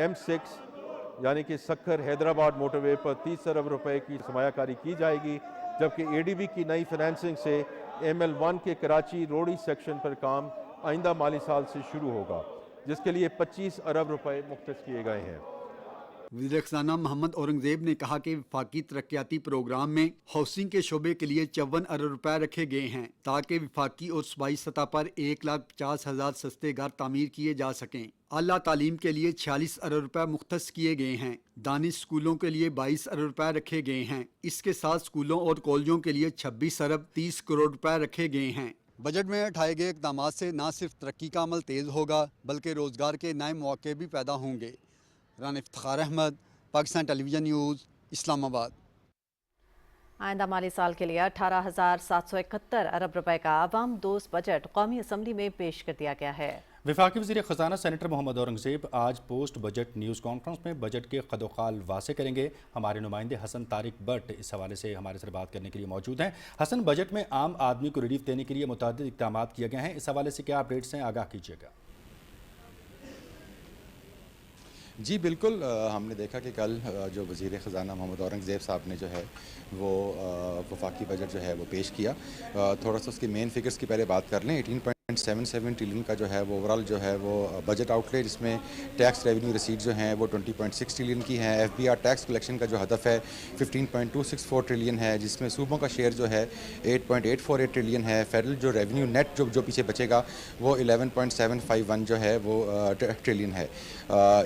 M6 یعنی کہ سکھر حیدرآباد موٹر وے پر 30 ارب روپے کی سرمایہ کاری کی جائے گی، جبکہ ADB کی نئی فنانسنگ سے ML1 کے کراچی روڑی سیکشن پر کام آئندہ مالی سال سے شروع ہوگا، جس کے لیے 25 ارب روپے مختص کیے گئے ہیں۔ وزیر خزانہ محمد اورنگزیب نے کہا کہ وفاقی ترقیاتی پروگرام میں ہاؤسنگ کے شعبے کے لیے 54 ارب روپے رکھے گئے ہیں تاکہ وفاقی اور صوبائی سطح پر 1,50,000 سستے گھر تعمیر کیے جا سکیں۔ اعلیٰ تعلیم کے لیے 46 ارب روپے مختص کیے گئے ہیں۔ دانش اسکولوں کے لیے 22 ارب روپے رکھے گئے ہیں۔ اس کے ساتھ اسکولوں اور کالجوں کے لیے 26 ارب 30 کروڑ روپے رکھے گئے ہیں۔ بجٹ میں اٹھائے گئے اقدامات سے نہ صرف ترقی کا عمل تیز ہوگا بلکہ روزگار کے نئے مواقع بھی پیدا ہوں گے۔ رانا افتخار احمد، پاکستان ٹیلی ویژن نیوز، اسلام آباد۔ آئندہ مالی سال کے لیے 18,771 ارب روپے کا عوام دوست بجٹ قومی اسمبلی میں پیش کر دیا گیا ہے۔ وفاقی وزیر خزانہ سینیٹر محمد اورنگزیب آج پوسٹ بجٹ نیوز کانفرنس میں بجٹ کے قد و قال واضح کریں گے۔ ہمارے نمائندے حسن طارق بٹ اس حوالے سے ہمارے ساتھ بات کرنے کے لیے موجود ہیں۔ حسن، بجٹ میں عام آدمی کو ریلیف دینے کے لیے متعدد اقدامات کیے گئے ہیں، اس حوالے سے کیا اپڈیٹس ہیں، آگاہ کیجیے گا۔ جی بالکل، ہم نے دیکھا کہ کل جو وزیر خزانہ محمد اورنگزیب صاحب نے جو ہے وہ وفاقی بجٹ جو ہے وہ پیش کیا۔ تھوڑا سا اس کی مین فگرز کی پہلے بات کر لیں۔ 18.77 ٹریلین کا جو ہے وہ اوورال جو ہے وہ بجٹ آؤٹ لے، جس میں ٹیکس ریونیو ریسیٹ جو ہیں وہ 20.6 ٹریلین کی ہیں۔ FBR ٹیکس کلیکشن کا جو ہدف ہے 15.264 ٹریلین ہے، جس میں صوبوں کا شیئر جو ہے 8.848 ٹریلین ہے۔ فیڈرل جو ریونیو نیٹ جو پیچھے بچے گا وہ 11.751 جو ہے وہ ٹریلین ہے۔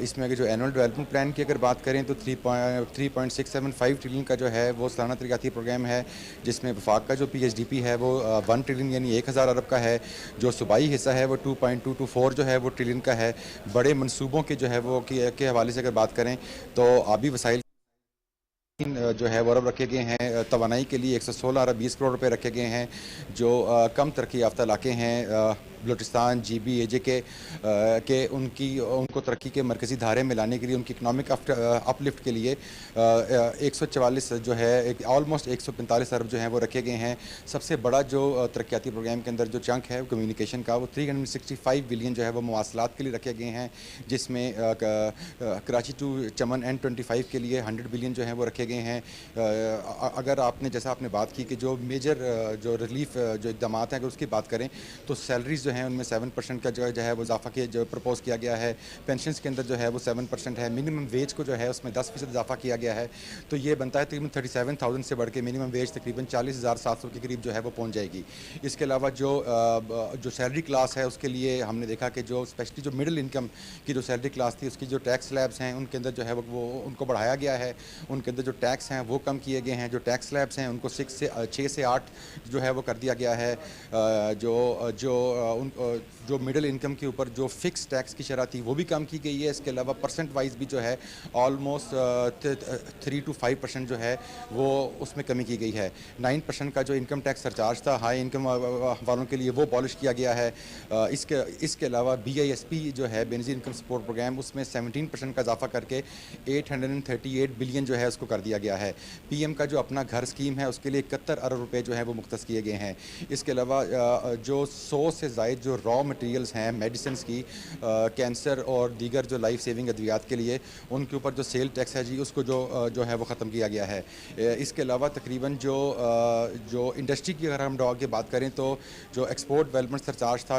اس میں جو اینول ڈیولپمنٹ پلان کی اگر بات کریں تو 3.675 ٹریلین کا جو ہے وہ سالانہ ترقیاتی پروگرام ہے، جس میں وفاق کا جو PHDP ہے وہ 1 ٹریلین یعنی 1,000 ارب کا ہے۔ جو صوبائی حصہ ہے وہ 2.224 جو ہے وہ ٹریلین کا ہے۔ بڑے منصوبوں کے جو ہے وہ کے حوالے سے اگر بات کریں تو آبی وسائل جو ہے وہ ارب رکھے گئے ہیں۔ توانائی کے لیے 116 ارب 20 کروڑ روپے رکھے گئے ہیں۔ جو کم ترقی یافتہ علاقے ہیں بلوچستان، GB، AJ کے ان کو ترقی کے مرکزی دھارے میں لانے کے لیے، ان کی اکنامک اپ لفٹ کے لیے 144 جو ہے آلموسٹ 145 ارب جو ہیں وہ رکھے گئے ہیں۔ سب سے بڑا جو ترقیاتی پروگرام کے اندر جو چنک ہے کمیونیکیشن کا وہ 365 بلین جو ہے وہ مواصلات کے لیے رکھے گئے ہیں، جس میں کراچی ٹو چمن N25 کے لیے 100 بلین جو ہیں وہ رکھے گئے ہیں۔ اگر جیسا آپ نے بات کی کہ جو میجر جو ریلیف جو اقدامات ہیں اگر اس کی بات کریں تو سیلریز جو جو ہیں ان میں 7% کا جو ہے وہ اضافہ جو پرپوز کیا گیا ہے. پینشنز کے اندر جو ہے وہ 7% ہے. منیمم ویج کو جو ہے اس میں 10% اضافہ کیا گیا ہے. تو یہ بنتا ہے تقریباً 37,000 سے بڑھ کے منیمم ویج تقریباً 40,700 کے قریب جو ہے وہ پہنچ جائے گی. اس کے علاوہ جو سیلری کلاس ہے اس کے لیے ہم نے دیکھا کہ جو اسپیشلی جو مڈل انکم کی جو سیلری کلاس تھی اس کی جو ٹیکس سلیبس ہیں ان کے اندر جو ہے وہ ان کو بڑھایا گیا ہے. ان کے اندر جو ٹیکس ہیں وہ کم کیے گئے ہیں. جو ٹیکس سلیبس ہیں ان کو 6 سے 8 جو ہے وہ کر دیا گیا ہے. جو مڈل انکم کے اوپر جو فکس ٹیکس کی شرح تھی وہ بھی کم کی گئی ہے. اس کے علاوہ پرسنٹ وائز بھی جو ہے آلموسٹ 3 to 5% جو ہے وہ اس میں کمی کی گئی ہے. 9% کا جو انکم ٹیکس سرچارج تھا ہائی انکم والوں کے لیے وہ پالش کیا گیا ہے. اس کے علاوہ BISP جو ہے بینظیر انکم سپورٹ پروگرام اس میں 17% کا اضافہ کر کے 838 بلین جو ہے اس کو کر دیا گیا ہے. PM کا جو اپنا گھر اسکیم ہے اس کے لیے 71 ارب روپے جو ہیں وہ مختص کیے گئے ہیں. اس کے علاوہ جو 100 سے زائد جو را مٹیریلز ہیں میڈیسنز کی کینسر اور دیگر جو لائف سیونگ ادویات کے لیے ان کے اوپر جو سیل ٹیکس ہے جی اس کو جو ہے وہ ختم کیا گیا ہے. اس کے علاوہ تقریباً جو انڈسٹری کی اگر ہم کی بات کریں تو جو ایکسپورٹ ڈیولپمنٹ سرچارج تھا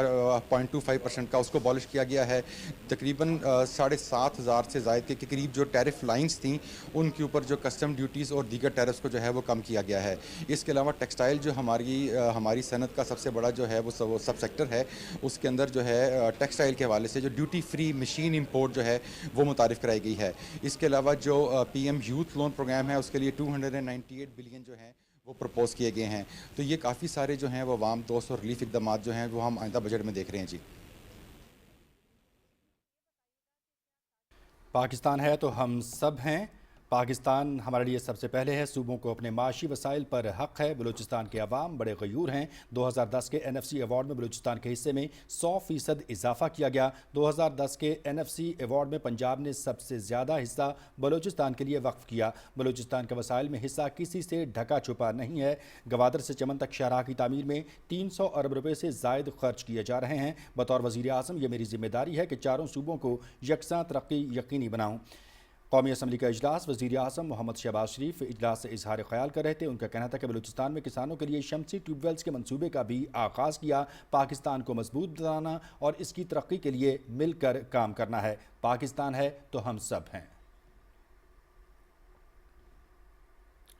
0.25% کا اس کو بولش کیا گیا ہے. تقریباً 7,500 سے زائد کے قریب جو ٹیرف لائنز تھیں ان کے اوپر جو کسٹم ڈیوٹیز اور دیگر ٹیرفس کو جو ہے وہ کم کیا گیا ہے. اس کے علاوہ ٹیکسٹائل جو ہماری صنعت کا سب سے بڑا جو ہے وہ سب سیکٹر ہے اس کے اندر جو ہے ٹیکسٹائل کے حوالے سے جو ڈیوٹی فری مشین امپورٹ جو ہے وہ متعارف کرائی گئی ہے. اس کے علاوہ جو PM یوتھ لون پروگرام ہے اس کے لیے 298 بلین جو ہیں وہ پرپوز کیے گئے ہیں. تو یہ کافی سارے جو ہیں وہ عوام دوست اور ریلیف اقدامات جو ہیں وہ ہم آئندہ بجٹ میں دیکھ رہے ہیں جی. پاکستان ہے تو ہم سب ہیں. پاکستان ہمارے لیے سب سے پہلے ہے. صوبوں کو اپنے معاشی وسائل پر حق ہے. بلوچستان کے عوام بڑے غیور ہیں. 2010 کے NFC ایوارڈ میں بلوچستان کے حصے میں 100% اضافہ کیا گیا. 2010 کے NFC ایوارڈ میں پنجاب نے سب سے زیادہ حصہ بلوچستان کے لیے وقف کیا. بلوچستان کے وسائل میں حصہ کسی سے ڈھکا چھپا نہیں ہے. گوادر سے چمن تک شاہراہ کی تعمیر میں 300 ارب روپے سے زائد خرچ کیے جا رہے ہیں. بطور وزیر اعظم یہ میری ذمہ داری ہے کہ چاروں صوبوں کو یکساں ترقی یقینی بناؤں. قومی اسمبلی کا اجلاس وزیر اعظم محمد شہباز شریف اجلاس سے اظہار خیال کر رہے تھے. ان کا کہنا تھا کہ بلوچستان میں کسانوں کے لیے شمسی ٹیوب ویلز کے منصوبے کا بھی آغاز کیا. پاکستان کو مضبوط بنانا اور اس کی ترقی کے لیے مل کر کام کرنا ہے. پاکستان ہے تو ہم سب ہیں.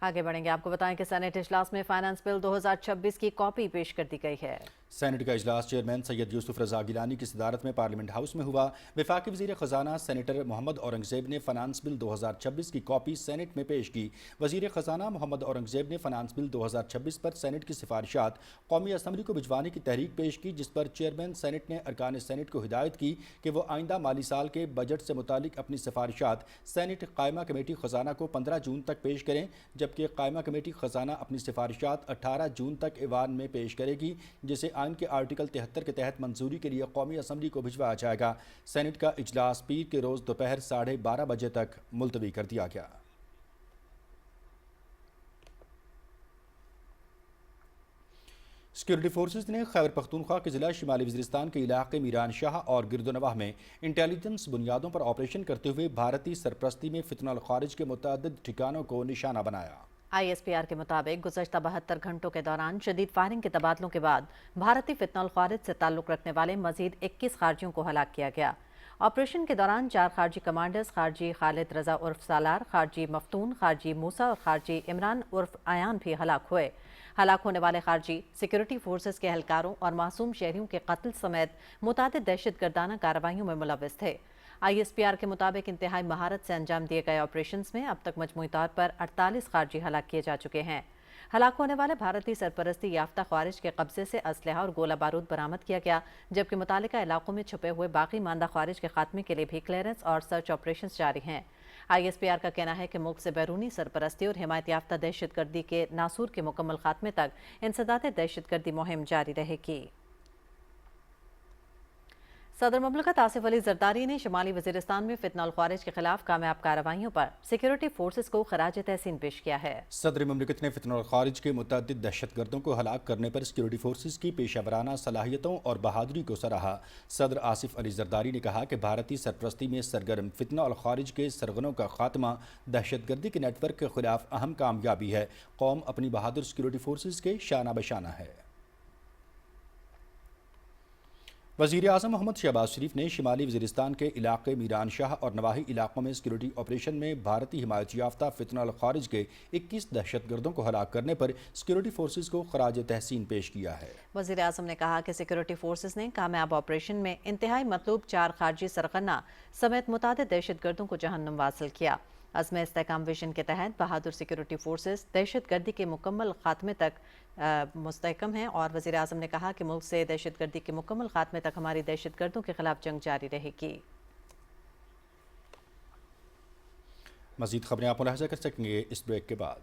آگے بڑھیں گے. آپ کو بتائیں کہ سینیٹ اجلاس میں فائنانس بل 2026 کی کاپی پیش کر دی گئی ہے. سینٹ کا اجلاس چیئرمین سید یوسف رضا گیلانی کی صدارت میں پارلیمنٹ ہاؤس میں ہوا. وفاقی وزیر خزانہ سینیٹر محمد اورنگزیب نے فائنانس بل 2026 کی کاپی سینٹ میں پیش کی. وزیر خزانہ محمد اورنگزیب نے فائنانس بل 2026 پر سینٹ کی سفارشات قومی اسمبلی کو بھجوانے کی تحریک پیش کی, جس پر چیئرمین سینٹ نے ارکان سینٹ کو ہدایت کی کہ وہ آئندہ مالی سال کے بجٹ سے متعلق اپنی سفارشات سینٹ قائمہ کمیٹی خزانہ کو 15 جون تک پیش کریں, جبکہ قائمہ کمیٹی خزانہ اپنی سفارشات 18 جون تک ایوان میں پیش کرے گی, جسے آئین کے آرٹیکل 73 کے تحت منظوری کے لیے قومی اسمبلی کو بھجوایا جائے گا. سینٹ کا اجلاس پیر کے روز دوپہر 12:30 بجے تک ملتوی کر دیا گیا. سیکورٹی فورسز نے خیبر پختونخوا کے ضلع شمالی وزیرستان کے علاقے میران شاہ اور گرد و نواح میں انٹیلیجنس بنیادوں پر آپریشن کرتے ہوئے بھارتی سرپرستی میں فتنہ الخارج کے متعدد ٹھکانوں کو نشانہ بنایا. ISPR کے مطابق گزشتہ 72 گھنٹوں کے دوران شدید فائرنگ کے تبادلوں کے بعد بھارتی فتنہ الخارج سے تعلق رکھنے والے مزید 21 خارجیوں کو ہلاک کیا گیا. آپریشن کے دوران 4 خارجی کمانڈرز خارجی خالد رضا عرف سالار, خارجی مفتون, خارجی موسیٰ اور خارجی عمران عرف ایان بھی ہلاک ہوئے. ہلاک ہونے والے خارجی سیکورٹی فورسز کے اہلکاروں اور معصوم شہریوں کے قتل سمیت متعدد دہشت گردانہ کارروائیوں میں ملوث تھے. ISPR کے مطابق انتہائی مہارت سے انجام دیے گئے آپریشنز میں اب تک مجموعی طور پر 48 خارجی ہلاک کیے جا چکے ہیں. ہلاک ہونے والے بھارتی سرپرستی یافتہ خوارج کے قبضے سے اسلحہ اور گولہ بارود برآمد کیا گیا, جبکہ متعلقہ علاقوں میں چھپے ہوئے باقی ماندہ خوارج کے خاتمے کے لیے بھی کلیئرنس اور سرچ آپریشنز جاری ہیں. ISPR کا کہنا ہے کہ ملک سے بیرونی سرپرستی اور حمایت یافتہ دہشت گردی کے ناسور کے مکمل خاتمے تک انسداد دہشت گردی مہم جاری رہے گی. صدر مملکت آصف علی زرداری نے شمالی وزیرستان میں فتنہ الخوارج کے خلاف کامیاب کارروائیوں پر سیکورٹی فورسز کو خراج تحسین پیش کیا ہے. صدر مملکت نے فتنہ الخوارج کے متعدد دہشت گردوں کو ہلاک کرنے پر سیکورٹی فورسز کی پیشہ ورانہ صلاحیتوں اور بہادری کو سراہا. صدر آصف علی زرداری نے کہا کہ بھارتی سرپرستی میں سرگرم فتنہ الخوارج کے سرغنوں کا خاتمہ دہشت گردی کے نیٹ ورک کے خلاف اہم کامیابی ہے. قوم اپنی بہادر سیکورٹی فورسز کے شانہ بشانہ ہے. वज़ीर आज़म मोहम्मद शहबाज शरीफ ने शिमाली वज़ीरिस्तान के इलाके मीरान शाह और नवाही इलाकों में सिक्योरिटी ऑपरेशन में भारतीय हिमायत याफ्ता फितना अल खारिज के 21 दहशतगर्दों को हलाक करने पर सिक्योरिटी फोर्सेस को खराज तहसीन पेश किया है। वज़ीर आज़म ने कहा कि सिक्योरिटी फोर्सेस ने कामयाब ऑपरेशन में इंतहाई मतलूब 4 खारजी सरगना समेत मुतादिद दहशतगर्दों को जहन्नुम वासिल किया। अज़्म इस्तेहकाम विजन के तहत बहादुर सिक्योरिटी फोर्सेस दहशतगर्दी के मुकम्मल खात्मे तक मुस्तहकम हैं और वज़ीर आज़म ने कहा कि मुल्क से दहशतगर्दी के मुकम्मल खात्मे तक हमारी दहशतगर्दों के खिलाफ जंग जारी रहेगी। मज़ीद खबरें आप मुलाहिज़ा कर सकेंगे इस ब्रेक के बाद।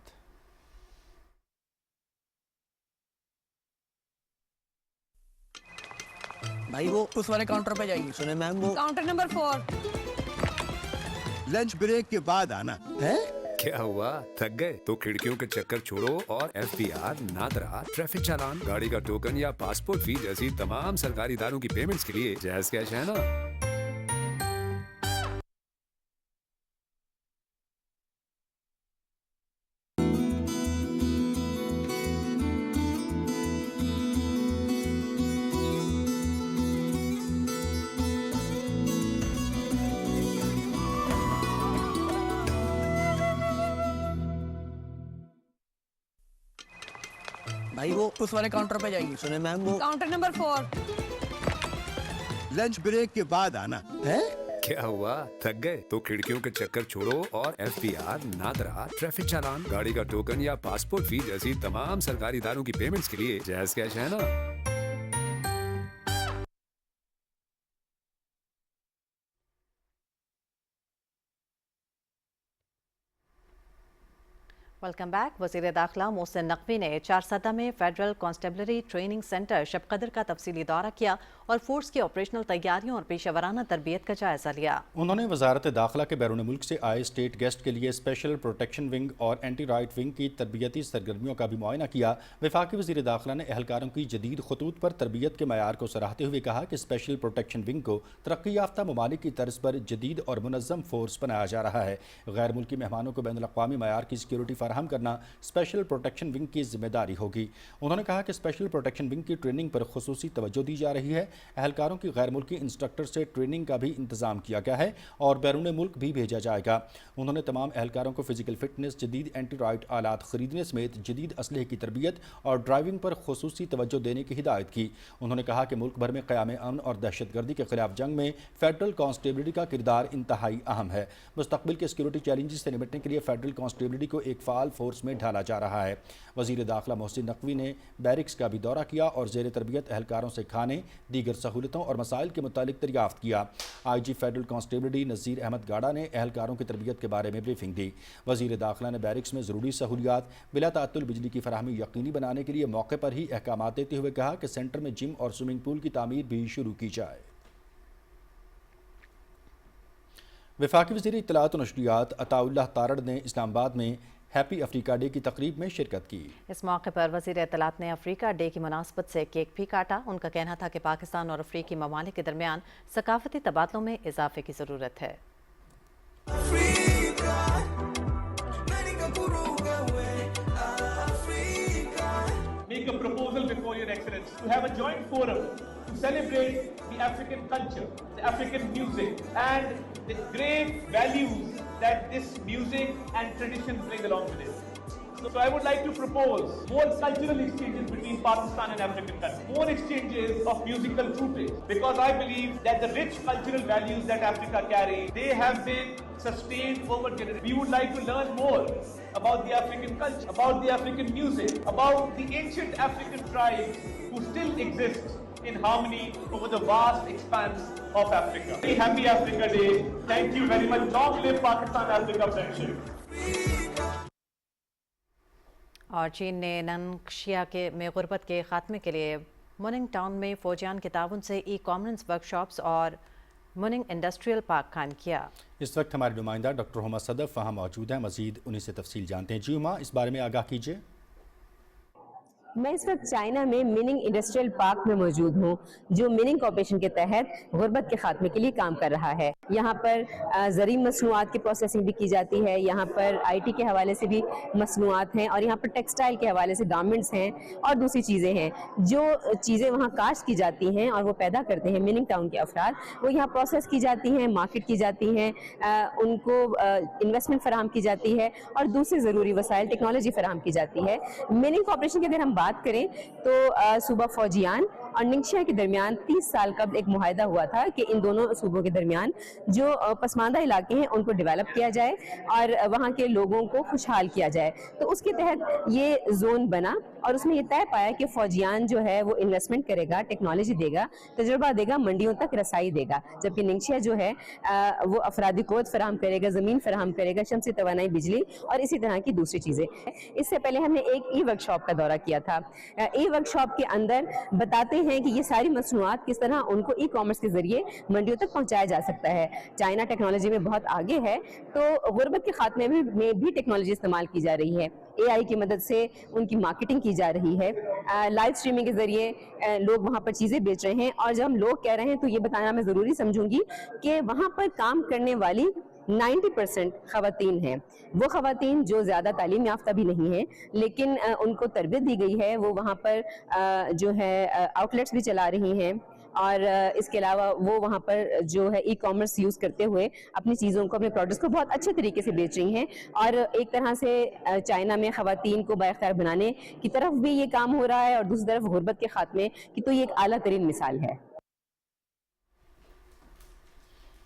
भाई वो उस वाले काउंटर पे जाइए। सुने मैम वो काउंटर नंबर 4। लंच ब्रेक के बाद आना है। क्या हुआ, थक गए तो खिड़कियों के चक्कर छोड़ो और FPR, नादरा, ट्रैफिक चालान, गाड़ी का टोकन या पासपोर्ट फी जैसी तमाम सरकारी इदारों की पेमेंट्स के लिए जैज़ कैश है ना। भाई वो उस वाले काउंटर पे जाइए। सुने मैम वो काउंटर नंबर 4। लंच ब्रेक के बाद आना है। क्या हुआ, थक गए तो खिड़कियों के चक्कर छोड़ो और FPR, नादरा, ट्रैफिक चालान, गाड़ी का टोकन या पासपोर्ट फी जैसी तमाम सरकारी इदारों की पेमेंट्स के लिए जैज़ कैश है ना। Welcome back. वज़ीर दाखिला मोहसिन नकवी ने चारसदा में फेडरल कांस्टेबलरी ट्रेनिंग सेंटर शबकदर का तफसीली दौरा किया और फोर्स की ऑपरेशनल तैयारियों और पेशेवराना तरबियत का जायजा लिया। उन्होंने वजारत दाखिला के बैरून मुल्क से आए स्टेट गेस्ट के लिए स्पेशल प्रोटेक्शन विंग और एंटी राइट विंग की तरबियती सरगर्मियों का भी मुआयना किया। वफाकी वज़ीर दाखिला ने एहलकारों की जदीद खतूत पर तरबियत के मयार को सराहते हुए कहा कि स्पेशल प्रोटेक्शन विंग को तरक्की याफ्ता ममालिक की तर्ज पर जदीद और मुनज़्ज़म फोर्स बनाया जा रहा है। गैर मुल्की मेहमानों को बैनुल अक़वामी मयार की सिक्योरिटी फराहम करना स्पेशल प्रोटेक्शन विंग की जिम्मेदारी होगी। उन्होंने कहा कि स्पेशल प्रोटेक्शन विंग की ट्रेनिंग पर खुसूसी तवज्जो दी जा रही है। एहलकारों की गैर मुल्की इंस्ट्रक्टर से ट्रेनिंग का भी इंतजाम किया गया है और बैरून मुल्क भी भेजा जाएगा। उन्होंने तमाम एहलकारों को फिजिकल फिटनेस, जदीद एंटी राइट आलात खरीदने समेत जदीद असलहे की तरबियत और ड्राइविंग पर खुसूसी तवज्जो देने की हिदायत की। उन्होंने कहा कि मुल्क भर में क़याम अमन और दहशतगर्दी के खिलाफ जंग में फेडरल कांस्टेबलरी का किरदार इंतहाई अहम है। मुस्तकबिल के सिक्योरिटी चैलेंजेस से निपटने के लिए फेडरल कांस्टेबलरी को एक फ़ाल फोर्स में ढाला जा रहा है। वज़ीर दाखिला मोहसिन नकवी ने बैरिक्स का भी दौरा किया और ज़ेर तरबियत एहलकारों से खाने, दीगर सहूलतों और मसाइल के मुतालिक दरियाफ्त किया। IG फेडरल कांस्टेबलरी नज़ीर अहमद गाड़ा ने एहलकारों की तरबियत के बारे में ब्रीफिंग दी। वज़ीर दाखिला ने बैरिक्स में ज़रूरी सहूलियात बिला ताअत्तुल बिजली की फराहमी यकीनी बनाने के लिए मौके पर ही अहकामात देते हुए कहा कि सेंटर में जिम और स्विमिंग पूल की तामीर भी शुरू की जाए। वफाकी वज़ीर इत्तलात और नशरियात अताउल्लाह तारड़ ने इस्लामाबाद में हैप्पी अफ्रीका डे की तकरीब में शिरकत की। इस मौके पर वज़ीर इत्तलात ने अफ्रीका डे की मुनासबत से केक भी काटा। उनका कहना था कि पाकिस्तान और अफ्रीकी ममालिक के दरमियान सकाफती तबादलों में इजाफे की ज़रूरत है। Make a proposal before Your Excellency to have a joint forum to celebrate the African culture, the African music, and the great values that this music and tradition bring along with it. So I would like to propose more cultural exchanges between Pakistan and African countries, more exchanges of musical footage, because I believe that the rich cultural values that Africa carries, they have been sustained over generations. We would like to learn more about the African culture, about the African music, about the ancient African tribes who still exist in harmony over the vast expanse of Africa. Very happy Africa Day. Thank you very much. Long live Pakistan-Africa friendship. और चीन ने ननक्शिया के में गुर्बत के खात्मे के लिए मुनिंग टाउन में फौजियान के ताउन से ई-कॉमर्स वर्कशॉप्स और मुनिंग इंडस्ट्रियल पार्क कायम किया। इस वक्त हमारे नुमाइंदा डॉक्टर हुमा सदफ वहाँ मौजूद हैं। मजीद उन्हीं से तफसील जानते हैं। जी हुमा, इस बारे में आगाह कीजिए। मैं इस वक्त चाइना में मिनिंग इंडस्ट्रियल पार्क में मौजूद हूँ, जो मिनिंग कॉर्पोरेशन के तहत गुर्बत के खात्मे के लिए काम कर रहा है। यहाँ पर ज़री मसनूआत की प्रोसेसिंग भी की जाती है, यहाँ पर IT के हवाले से भी मसनूआत हैं, और यहाँ पर टेक्सटाइल के हवाले से गारमेंट्स हैं और दूसरी चीज़ें हैं। जो चीज़ें वहाँ काश्त की जाती हैं और वो पैदा करते हैं मिनिंग टाउन के अफराद, वो यहाँ प्रोसेस की जाती हैं, मार्केट की जाती हैं, उनको इन्वेस्टमेंट फराहम की जाती है और दूसरी ज़रूरी वसाइल टेक्नोलॉजी फराहम की जाती है। मिनिंग कॉर्पोरेशन के अगर हम बात करें तो सूबा फौजियान और निंगशिया के दरमियान 30 साल कबल एक मुआहदा हुआ था कि इन दोनों सूबों के दरमियान जो पसमानदा इलाके हैं उनको डेवलप किया जाए और वहाँ के लोगों को खुशहाल किया जाए। तो उसके तहत ये जोन बना और उसमें ये तय पाया कि फौजियान जो है वो इन्वेस्टमेंट करेगा, टेक्नोलॉजी देगा, तजुर्बा देगा, मंडियों तक रसाई देगा, जबकि निंगशिया जो है वो अफरादी क़ुव्वत फराहम करेगा, ज़मीन फराहम करेगा, शम्सी तवानाई, बिजली और इसी तरह की दूसरी चीज़ें। इससे पहले हमने एक वर्कशॉप का दौरा किया था। वर्कशॉप के अंदर बताते हैं कि ये सारी मसनूआत किस तरह उनको ई-कॉमर्स के जरिए मंडियों तक पहुंचाया जा सकता है। चाइना टेक्नोलॉजी में बहुत आगे है, तो गुर्बत के खात्मे में भी टेक्नोलॉजी इस्तेमाल की जा रही है। AI की मदद से उनकी मार्केटिंग की जा रही है, लाइव स्ट्रीमिंग के जरिए लोग वहाँ पर चीज़ें बेच रहे हैं। और जब हम लोग कह रहे हैं तो ये बताना मैं ज़रूरी समझूंगी कि वहाँ पर काम करने वाली 90% ख़वातीन हैं। वो ख़वातीन जो ज़्यादा तालीम याफ्ता भी नहीं है, लेकिन उनको तरबियत दी गई है, वो वहाँ पर जो है आउटलेट्स भी चला रही हैं और इसके अलावा वो वहाँ पर जो है ई-कॉमर्स यूज़ करते हुए अपनी चीज़ों को, अपने प्रोडक्ट्स को बहुत अच्छे तरीके से बेच रही हैं। और एक तरह से चाइना में ख़वातीन को बाइख्तियार बनाने की तरफ भी ये काम हो रहा है और दूसरी तरफ गुर्बत के खात्मे की तो ये एक आला तरीन मिसाल है।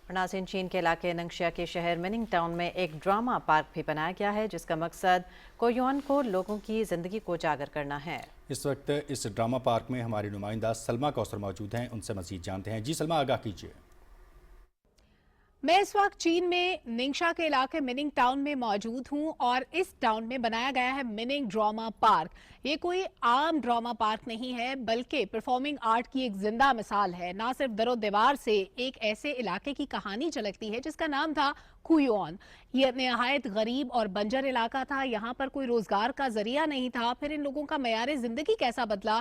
नाज़रीन, चीन के इलाके नंगशिया के शहर मिनिंग टाउन में एक ड्रामा पार्क भी बनाया गया है, जिसका मकसद कोयुआन को लोगों की ज़िंदगी को उजागर करना है। इस वक्त इस ड्रामा पार्क में हमारी नुमाइंदा सलमा कौसर मौजूद हैं, उनसे मज़ीद जानते हैं। जी सलमा, आगाह कीजिए। मैं इस वक्त चीन में निंगशा के इलाके मिनिंग टाउन में मौजूद हूं और इस टाउन में बनाया गया है मिनिंग ड्रामा पार्क। ये कोई आम ड्रामा पार्क नहीं है, बल्कि परफॉर्मिंग आर्ट की एक जिंदा मिसाल है। ना सिर्फ दरो दीवार से एक ऐसे इलाके की कहानी झलकती है जिसका नाम था कुयोन। ये नहायत गरीब और बंजर इलाका था, यहाँ पर कोई रोजगार का जरिया नहीं था। फिर इन लोगों का मयार जिंदगी कैसा बदला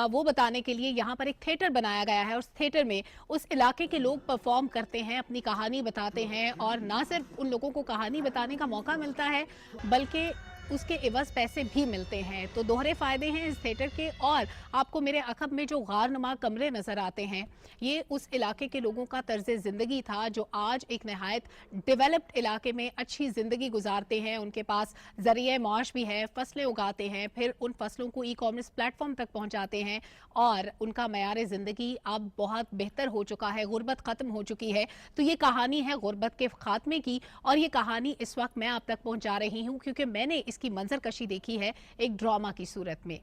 वो बताने के लिए यहाँ पर एक थिएटर बनाया गया है। उस थिएटर में उस इलाके के लोग परफॉर्म करते हैं, अपनी कहानी बताते हैं और ना सिर्फ उन लोगों को कहानी बताने का मौका मिलता है, बल्कि उसके एवज पैसे भी मिलते हैं। तो दोहरे फायदे हैं इस थिएटर के। और आपको मेरे अखब में जो गारनुमा कमरे नजर आते हैं, ये उस इलाके के लोगों का तर्ज जिंदगी था जो आज एक नहायत डेवलप्ड इलाके में अच्छी जिंदगी गुजारते हैं। उनके पास जरिए माश भी है, फसलें उगाते हैं, फिर उन फसलों को ई-कॉमर्स प्लेटफॉर्म तक पहुंचाते हैं और उनका मयार जिंदगी अब बहुत बेहतर हो चुका है, गुर्बत खत्म हो चुकी है। तो ये कहानी है गुर्बत के खात्मे की और ये कहानी इस वक्त मैं आप तक पहुंचा रही हूँ क्योंकि मैंने इसकी मंजर कशी देखी है एक ड्रामा की सूरत में।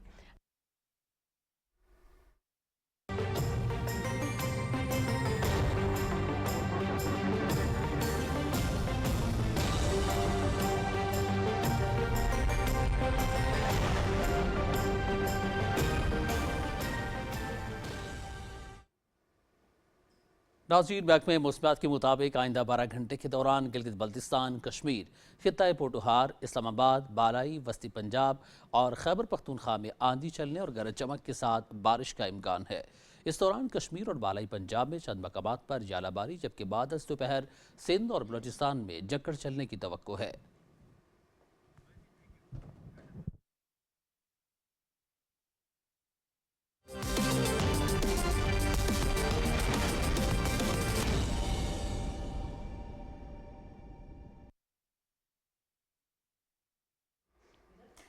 नाज़रीन, महकमे मुस्बत के मुताबिक आइंदा 12 घंटे के दौरान गिलगित बल्तिस्तान, कश्मीर, खित्ता पोटोहार, इस्लामाबाद, बालाई, वस्ती पंजाब और खैबर पख्तूनख्वा में आंधी चलने और गरज चमक के साथ बारिश का इम्कान है। इस दौरान कश्मीर और बालाई पंजाब में चंद मकामात पर जालाबारी, जबकि बाद दोपहर सिंध और बलोचिस्तान में जक्कड़ चलने की तवक्को है।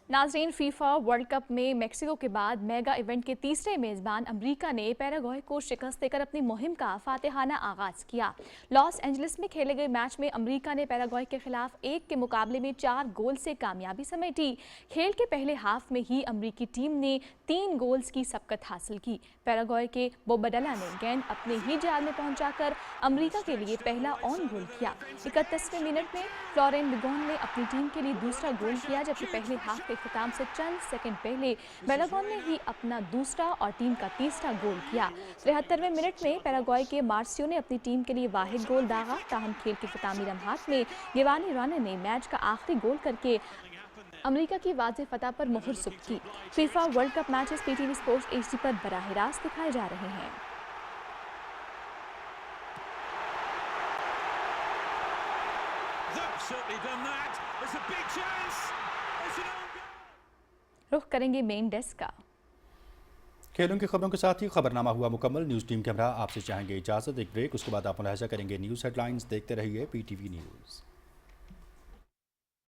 नाज़रीन, फीफा वर्ल्ड कप में मेक्सिको के बाद मेगा इवेंट के तीसरे मेज़बान अमेरिका ने पैराग्वे को शिकस्त देकर अपनी मुहिम का फातिहाना आगाज़ किया। लॉस एंजलिस में खेले गए मैच में अमेरिका ने पैराग्वे के खिलाफ 1 के मुकाबले में 4 गोल से कामयाबी समेटी। खेल के पहले हाफ में ही अमेरिकी टीम ने 3 गोल्स की सबकत हासिल की। पैराग्वे के बोबडला ने गेंद अपने ही जाल में पहुंचाकर अमेरिका के लिए पहला ऑन गोल किया। 31वें मिनट में फ्लोरेन बिगोन ने अपनी टीम के लिए दूसरा गोल किया, जबकि पहले हाफ के खिताम से चंद सेकंड पहले बेलागोन ने ही अपना दूसरा और टीम का तीसरा गोल किया। 73वें मिनट में पैराग्वे के मार्सियो ने अपनी टीम के लिए वाहिद गोल दागा। ताहम खेल के खितामी लम्हात में गिवानी राने ने मैच का आखिरी गोल करके अमेरिका की वाज़ेह फतह पर मोहर सुप्त की। FIFA world cup matches PTV sports HD पर बराह रास्त दिखाए जा रहे हैं। रुख करेंगे मेन डेस्क का। खेलों की खबरों के साथ ही खबरनामा हुआ मुकम्मल। न्यूज़ टीम के हमरा आपसे चाहेंगे इजाज़त, एक ब्रेक, उसके बाद आप मुलाहिजा करेंगे न्यूज़ हेडलाइंस। देखते रहिए PTV न्यूज़।